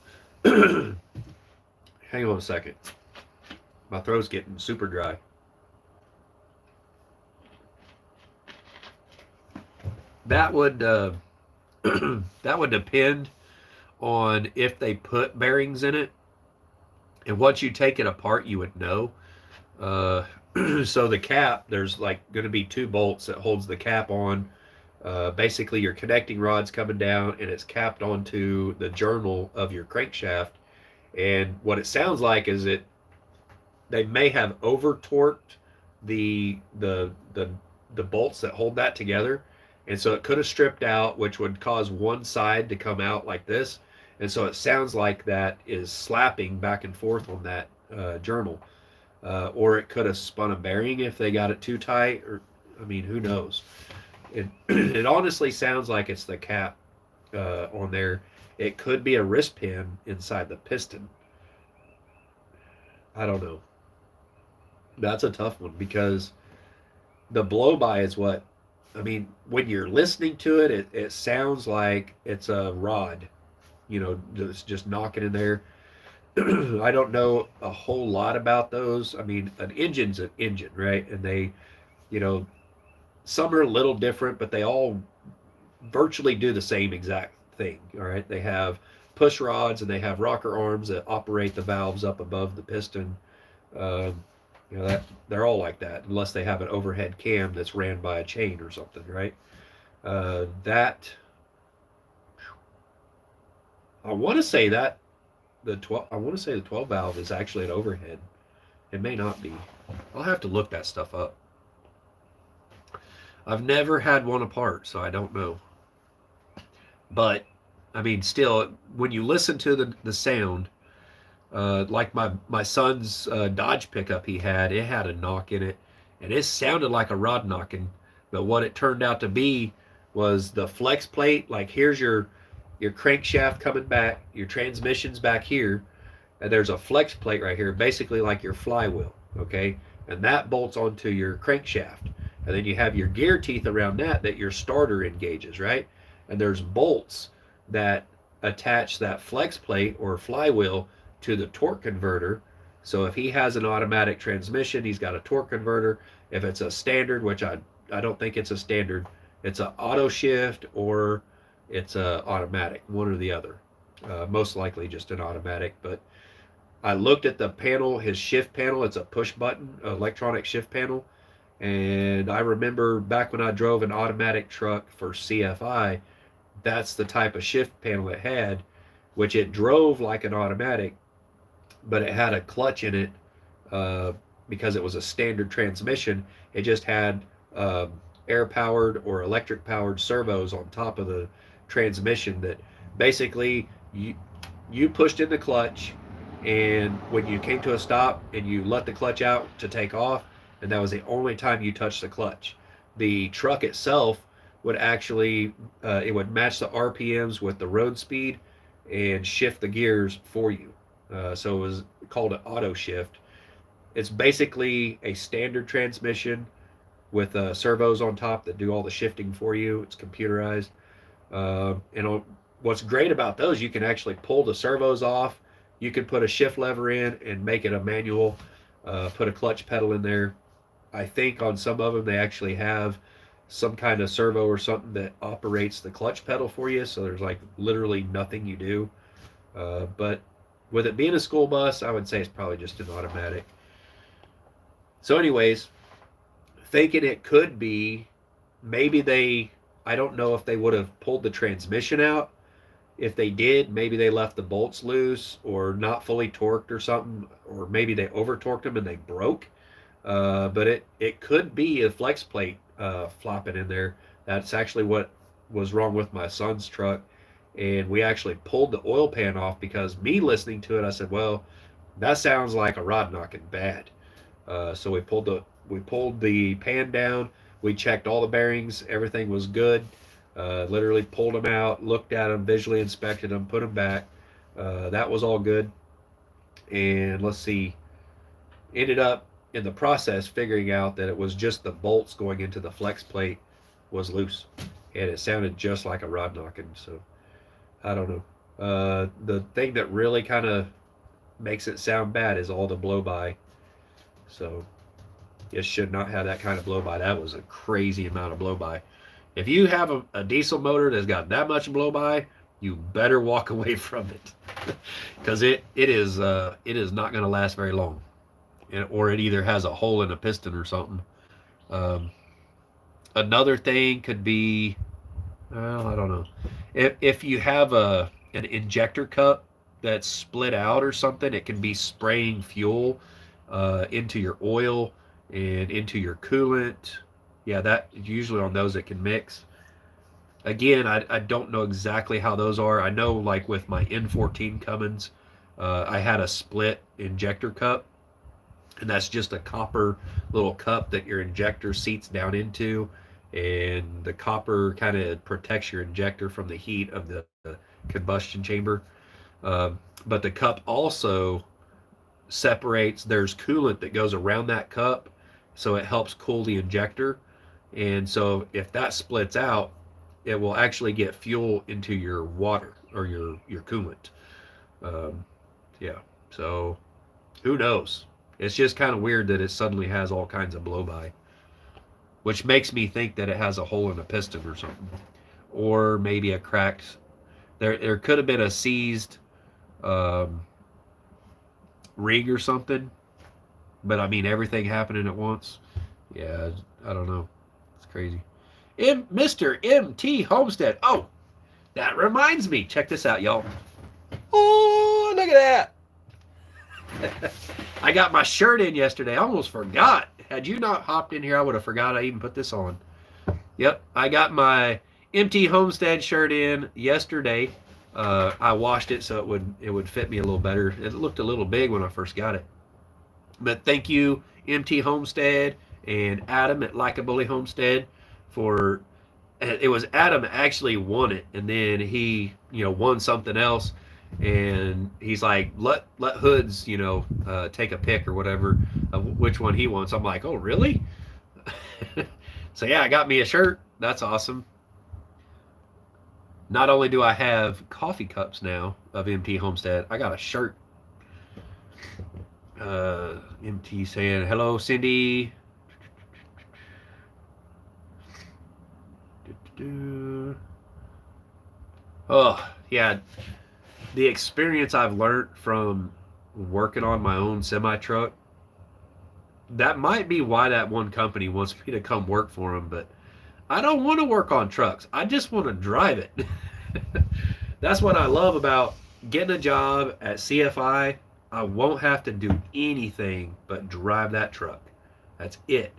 Hang on a second. My throat's getting super dry. That would that would depend on if they put bearings in it, and once you take it apart, you would know. Uh, so the cap, there's like going to be two bolts that holds the cap on. Basically, your connecting rod's coming down, and it's capped onto the journal of your crankshaft. And what it sounds like is they may have over torqued the the the the bolts that hold that together, and so it could have stripped out, which would cause one side to come out like this, and so it sounds like that is slapping back and forth on that journal, or it could have spun a bearing if they got it too tight, or I mean, who knows? It it honestly sounds like it's the cap on there. It could be a wrist pin inside the piston. I don't know. That's a tough one because the blow by is what, I mean, when you're listening to it, it sounds like it's a rod, just knocking in there. I don't know a whole lot about those. I mean, an engine's an engine, right? And they, you know, some are a little different, but they all virtually do the same exact thing. All right. They have push rods and they have rocker arms that operate the valves up above the piston. Um, that they're all like that, unless they have an overhead cam that's ran by a chain or something, right? That I want to say that the 12. I want to say the 12 valve is actually an overhead. It may not be. I'll have to look that stuff up. I've never had one apart, so I don't know. But I mean, still, when you listen to the sound, like my son's Dodge pickup it had a knock in it, and it sounded like a rod knocking. But what it turned out to be was the flex plate. Like here's your crankshaft coming back, your transmission's back here, and there's a flex plate right here, basically like your flywheel. Okay, and that bolts onto your crankshaft, and then you have your gear teeth around that your starter engages, right? And there's bolts that attach that flex plate or flywheel to the torque converter. So if he has an automatic transmission, he's got a torque converter. If it's a standard, which I don't think it's a standard, it's an auto shift or it's a automatic, one or the other. Most likely just an automatic. But I looked at the panel, his shift panel. It's a push button electronic shift panel. And I remember back when I drove an automatic truck for CFI, that's the type of shift panel it had, which it drove like an automatic, but it had a clutch in it because it was a standard transmission. It just had air powered or electric powered servos on top of the transmission that basically you pushed in the clutch, and when you came to a stop and you let the clutch out to take off, and that was the only time you touched the clutch. The truck itself would actually it would match the RPMs with the road speed and shift the gears for you. So it was called an auto shift. It's basically a standard transmission with servos on top that do all the shifting for you. It's computerized. And what's great about those, you can actually pull the servos off. You can put a shift lever in and make it a manual. Put a clutch pedal in there. I think on some of them they actually have some kind of servo or something that operates the clutch pedal for you. So there's like literally nothing you do. But with it being a school bus, I would say it's probably just an automatic. So anyways, thinking it could be, maybe I don't know if they would have pulled the transmission out. If they did, maybe they left the bolts loose or not fully torqued or something, or maybe they over torqued them and they broke. But it could be a flex plate flopping in there. That's actually what was wrong with my son's truck. and we actually pulled the oil pan off because me listening to it, I said, well, that sounds like a rod knocking bad. So we pulled the pan down. We checked all the bearings. Everything was good. Literally pulled them out, looked at them, visually inspected them, put them back. That was all good. And let's see, ended up in the process figuring out that it was just the bolts going into the flex plate was loose, and it sounded just like a rod knocking. So I don't know. The thing that really kind of makes it sound bad is all the blow by. So it should not have that kind of blow by. That was a crazy amount of blow by. If you have a diesel motor that's got that much blow by, you better walk away from it because it is not going to last very long, or it either has a hole in a piston or something. Um, Another thing could be, well, I don't know, if you have an injector cup that's split out or something, it can be spraying fuel into your oil and into your coolant. Yeah, that usually on those it can mix. Again, I don't know exactly how those are. I know like with my N14 Cummins, I had a split injector cup, and that's just a copper little cup that your injector seats down into, and the copper kind of protects your injector from the heat of the combustion chamber. But the cup also separates, there's coolant that goes around that cup, so it helps cool the injector. And so if that splits out, it will actually get fuel into your water or your coolant. Um, yeah, so who knows? It's just kind of weird that it suddenly has all kinds of blow by, which makes me think that it has a hole in a piston or something, or maybe a cracked. There could have been a seized um, ring or something, but I mean everything happening at once. Yeah, I don't know. It's crazy. Mr. M.T. Homestead. Oh, that reminds me. Check this out, y'all. Oh, look at that. I got my shirt in yesterday. I almost forgot. Had you not hopped in here, I would have forgot I even put this on. Yep, I got my MT Homestead shirt in yesterday. I washed it so it would fit me a little better. It looked a little big when I first got it. But thank you, MT Homestead and Adam at Like a Bully Homestead for. It was Adam actually won it, and then he won something else, and he's like, let Hoods take a pick or whatever of which one he wants. I'm like, oh really? So yeah, I got me a shirt. That's awesome. Not only do I have coffee cups now of MT Homestead, I got a shirt. MT saying hello, Cindy. Oh yeah, the experience I've learned from working on my own semi truck. That might be why that one company wants me to come work for them, but I don't want to work on trucks. I just want to drive it. That's what I love about getting a job at CFI. I won't have to do anything but drive that truck. That's it.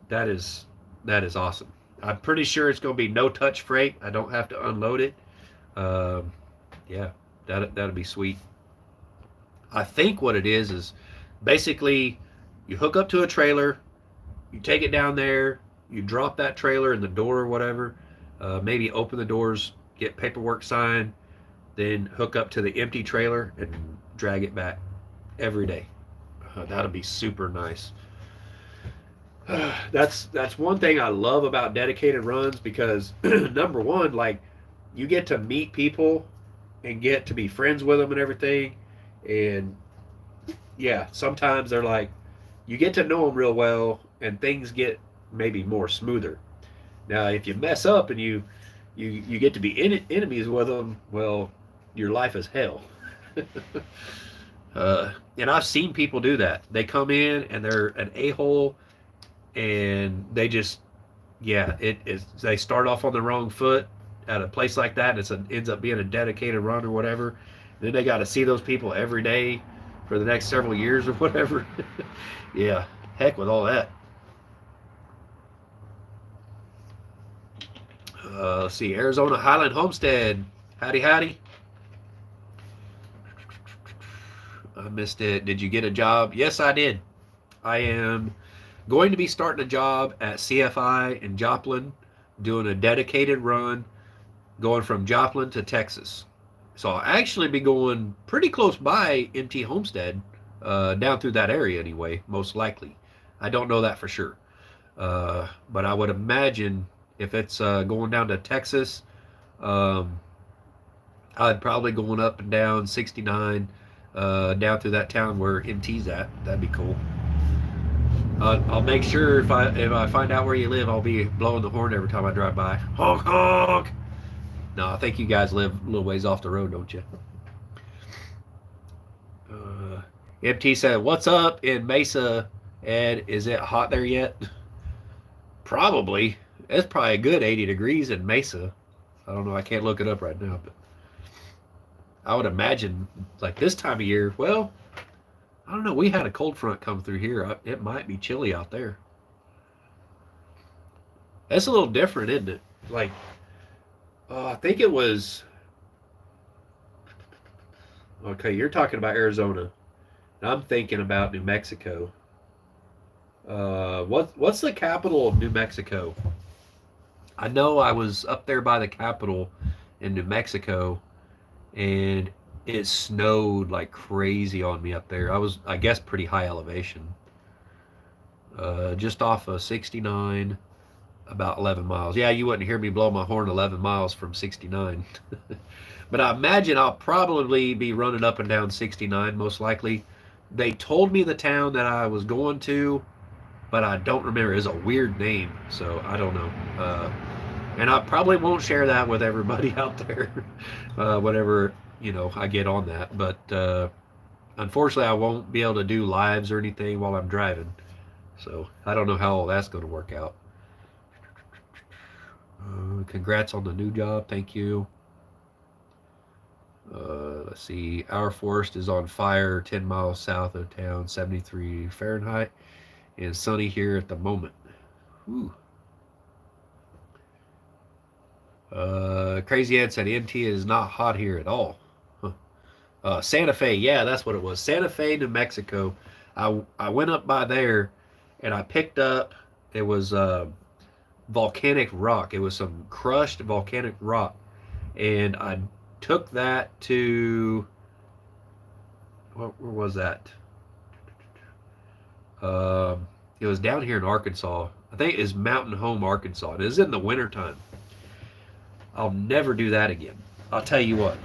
That is awesome. I'm pretty sure it's going to be no touch freight. I don't have to unload it. Yeah, that'd be sweet. I think what it is basically you hook up to a trailer, you take it down there, you drop that trailer in the door or whatever, maybe open the doors, get paperwork signed, then hook up to the empty trailer and drag it back every day. That'll be super nice. That's one thing I love about dedicated runs because number one, like you get to meet people and get to be friends with them and everything, and yeah, sometimes they're like you get to know them real well and things get maybe more smoother. Now, if you mess up and you get to be enemies with them, well, your life is hell. And I've seen people do that. They come in and they're an a-hole, and they just, yeah, they start off on the wrong foot at a place like that, and it ends up being a dedicated run or whatever. And then they got to see those people every day for the next several years or whatever. Yeah, heck with all that. Let's see, Arizona Highland Homestead. Howdy, howdy. I missed it. Did you get a job? Yes, I did. I am going to be starting a job at CFI in Joplin, doing a dedicated run going from Joplin to Texas. So I'll actually be going pretty close by MT Homestead, down through that area anyway, most likely. I don't know that for sure. But I would imagine if it's going down to Texas, um, I'd probably going up and down 69, down through that town where MT's at. That'd be cool. I'll make sure if I find out where you live, I'll be blowing the horn every time I drive by. Honk honk. No, I think you guys live a little ways off the road, don't you? MT said, "What's up in Mesa, Ed? Is it hot there yet?" Probably. It's probably a good 80 degrees in Mesa. I don't know. I can't look it up right now, but I would imagine like this time of year. Well, I don't know. We had a cold front come through here. It might be chilly out there. That's a little different, isn't it? Like, I think it was. Okay, you're talking about Arizona. I'm thinking about New Mexico. What's the capital of New Mexico? I know I was up there by the capital in New Mexico, and it snowed like crazy on me up there. I was, I guess, pretty high elevation. Just off of 69, about 11 miles. Yeah, you wouldn't hear me blow my horn 11 miles from 69. But I imagine I'll probably be running up and down 69, most likely. They told me the town that I was going to, but I don't remember. It's a weird name, so I don't know. And I probably won't share that with everybody out there, whatever, I get on that. But unfortunately, I won't be able to do lives or anything while I'm driving. So I don't know how all that's going to work out. Congrats on the new job. Thank you. Let's see. Our forest is on fire 10 miles south of town, 73 Fahrenheit, and sunny here at the moment. Whew. Crazy Ed said MT is not hot here at all. Huh. Santa Fe, yeah, that's what it was. Santa Fe, New Mexico. I went up by there, and I picked up. It was volcanic rock. It was some crushed volcanic rock, and I took that to, where was that? It was down here in Arkansas. I think it's Mountain Home, Arkansas. It is in the wintertime. I'll never do that again. I'll tell you what.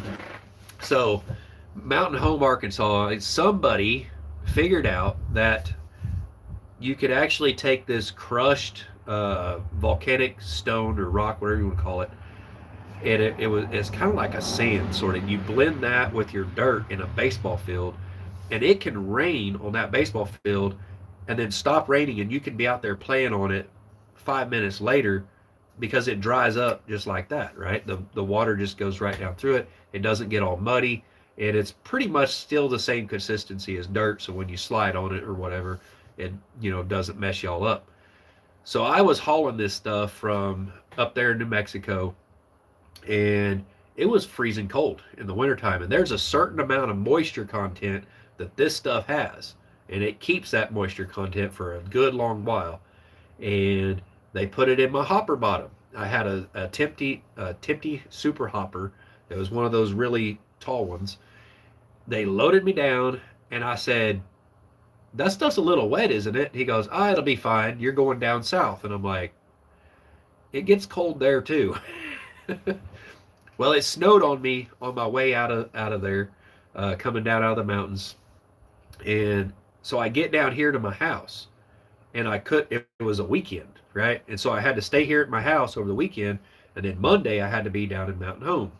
So, Mountain Home, Arkansas, somebody figured out that you could actually take this crushed volcanic stone or rock, whatever you want to call it, and it's kind of like a sand sort of. You blend that with your dirt in a baseball field, and it can rain on that baseball field and then stop raining, and you can be out there playing on it 5 minutes later because it dries up just like that, right? The water just goes right down through it. It doesn't get all muddy, and it's pretty much still the same consistency as dirt, so when you slide on it or whatever, it doesn't mess y'all up. So I was hauling this stuff from up there in New Mexico, and it was freezing cold in the wintertime, and there's a certain amount of moisture content that this stuff has, and it keeps that moisture content for a good long while. And they put it in my hopper bottom. I had a Tipti super hopper. It was one of those really tall ones. They loaded me down, and I said, "That stuff's a little wet, isn't it?" He goes, "It'll be fine. You're going down south." And I'm like, "It gets cold there too." Well, it snowed on me on my way out of there, coming down out of the mountains, and so I get down here to my house, and it was a weekend, right? And so I had to stay here at my house over the weekend, and then Monday I had to be down in Mountain Home,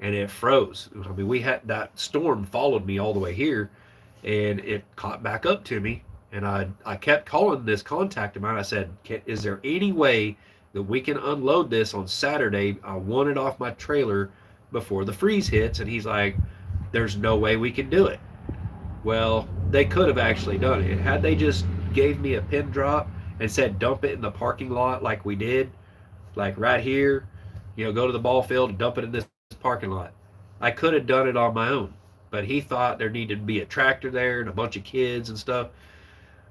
and it froze. I mean, we had that storm followed me all the way here, and it caught back up to me, and I kept calling this contact of mine. I said, "Is there any way that we can unload this on Saturday? I want it off my trailer before the freeze hits." And he's like, "There's no way we can do it." Well, they could have actually done it. Had they just gave me a pin drop and said, "Dump it in the parking lot," like we did, like right here, go to the ball field and dump it in this parking lot. I could have done it on my own, but he thought there needed to be a tractor there and a bunch of kids and stuff.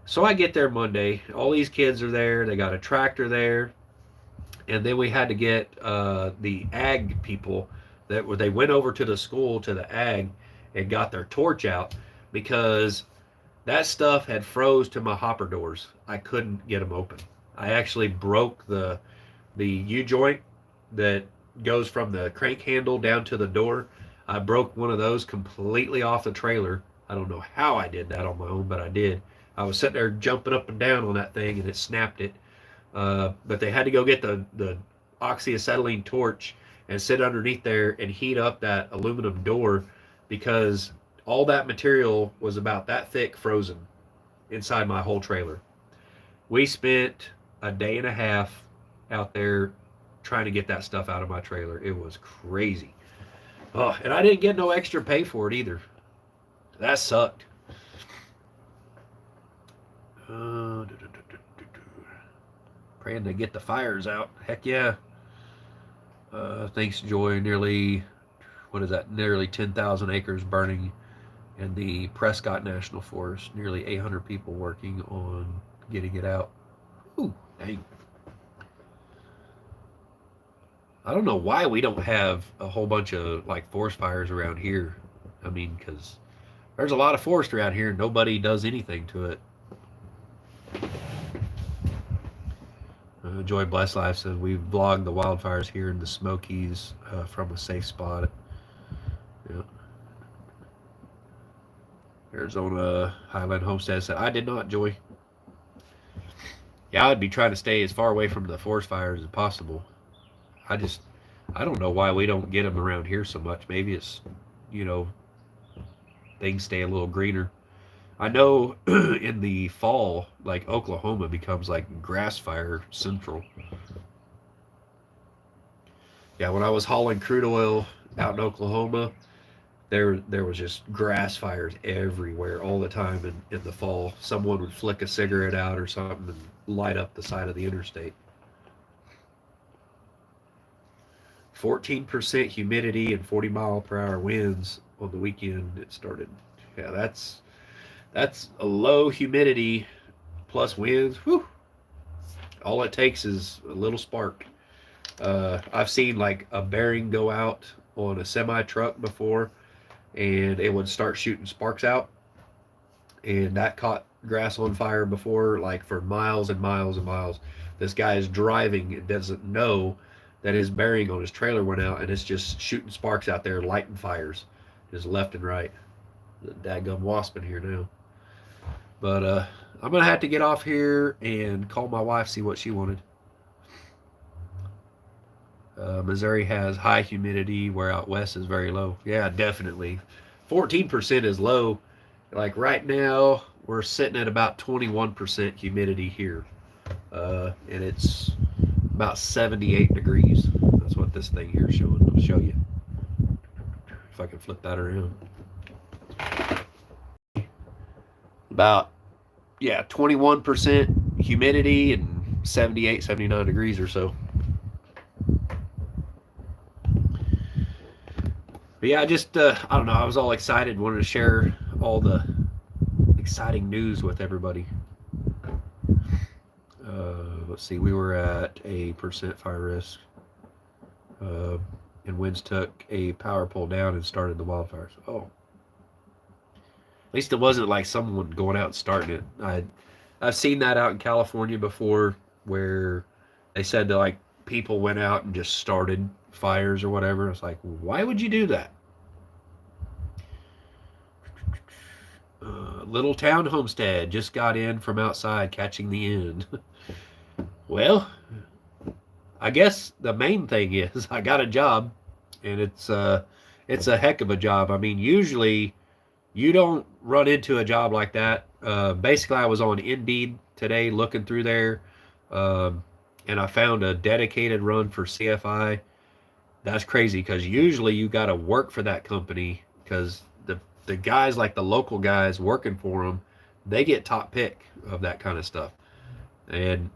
So I get there Monday. All these kids are there. They got a tractor there, and then we had to get the ag people they went over to the school to the ag and got their torch out because that stuff had froze to my hopper doors. I couldn't get them open. I actually broke the U-joint that goes from the crank handle down to the door. I broke one of those completely off the trailer. I don't know how I did that on my own, but I did. I was sitting there jumping up and down on that thing, and it snapped it. But they had to go get the oxyacetylene torch and sit underneath there and heat up that aluminum door because all that material was about that thick frozen inside my whole trailer. We spent a day and a half out there trying to get that stuff out of my trailer. It was crazy. Oh, and I didn't get no extra pay for it either. That sucked. Praying to get the fires out. Heck yeah. Thanks, Joy. Nearly 10,000 acres burning in the Prescott National Forest. Nearly 800 people working on getting it out. Ooh, dang. I don't know why we don't have a whole bunch of like forest fires around here. I mean, because there's a lot of forest around here and nobody does anything to it. Joy Bless Life says we vlogged the wildfires here in the Smokies from a safe spot. Yeah. Arizona Highland Homestead said, I did not, Joy. Yeah, I'd be trying to stay as far away from the forest fires as possible. I don't know why we don't get them around here so much. Maybe it's, things stay a little greener. I know in the fall, like Oklahoma becomes like grass fire central. Yeah, when I was hauling crude oil out in Oklahoma, there was just grass fires everywhere all the time in the fall. Someone would flick a cigarette out or something and light up the side of the interstate. 14% humidity and 40-mile-per-hour winds on the weekend it started. Yeah, that's a low humidity plus winds. Whew. All it takes is a little spark. I've seen like a bearing go out on a semi truck before, and it would start shooting sparks out, and that caught grass on fire before, like for miles and miles and miles. This guy is driving and doesn't know that his bearing on his trailer went out, and it's just shooting sparks out there, lighting fires, just left and right. The daggum wasp in here now. But I'm going to have to get off here and call my wife, see what she wanted. Missouri has high humidity, where out west is very low. Yeah, definitely. 14% is low. Like right now, we're sitting at about 21% humidity here. And it's about 78 degrees. That's what this thing here is showing. I'll show you. If I can flip that around. About 21% humidity and 78, 79 degrees or so. But yeah, I don't know, I was all excited, wanted to share all the exciting news with everybody. Let's see, we were at a percent fire risk, and winds took a power pole down and started the wildfires. Oh. At least it wasn't like someone going out and starting it. I've seen that out in California before, where they said that like people went out and just started fires or whatever. It's like, why would you do that? Little Town Homestead just got in from outside catching the end. Well, I guess the main thing is I got a job, and it's a heck of a job. I mean, usually you don't run into a job like that. Basically, I was on Indeed today looking through there, and I found a dedicated run for CFI. That's crazy because usually you got to work for that company, because the guys, like the local guys working for them, they get top pick of that kind of stuff. And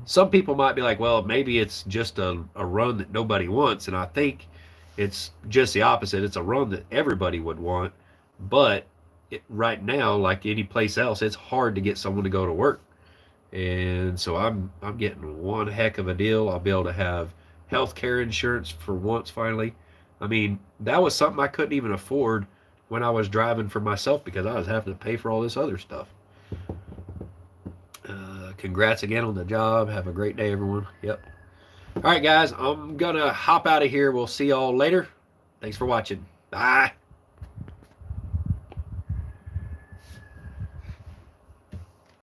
some people might be like, well, maybe it's just a run that nobody wants. And I think It's just the opposite. It's a run that everybody would want, but right now, like any place else, it's hard to get someone to go to work. And so I'm getting one heck of a deal. I'll be able to have health care insurance for once finally. I mean, that was something I couldn't even afford when I was driving for myself because I was having to pay for all this other stuff. Congrats again on the job. Have a great day, everyone. Yep. All right, guys, I'm going to hop out of here. We'll see y'all later. Thanks for watching. Bye.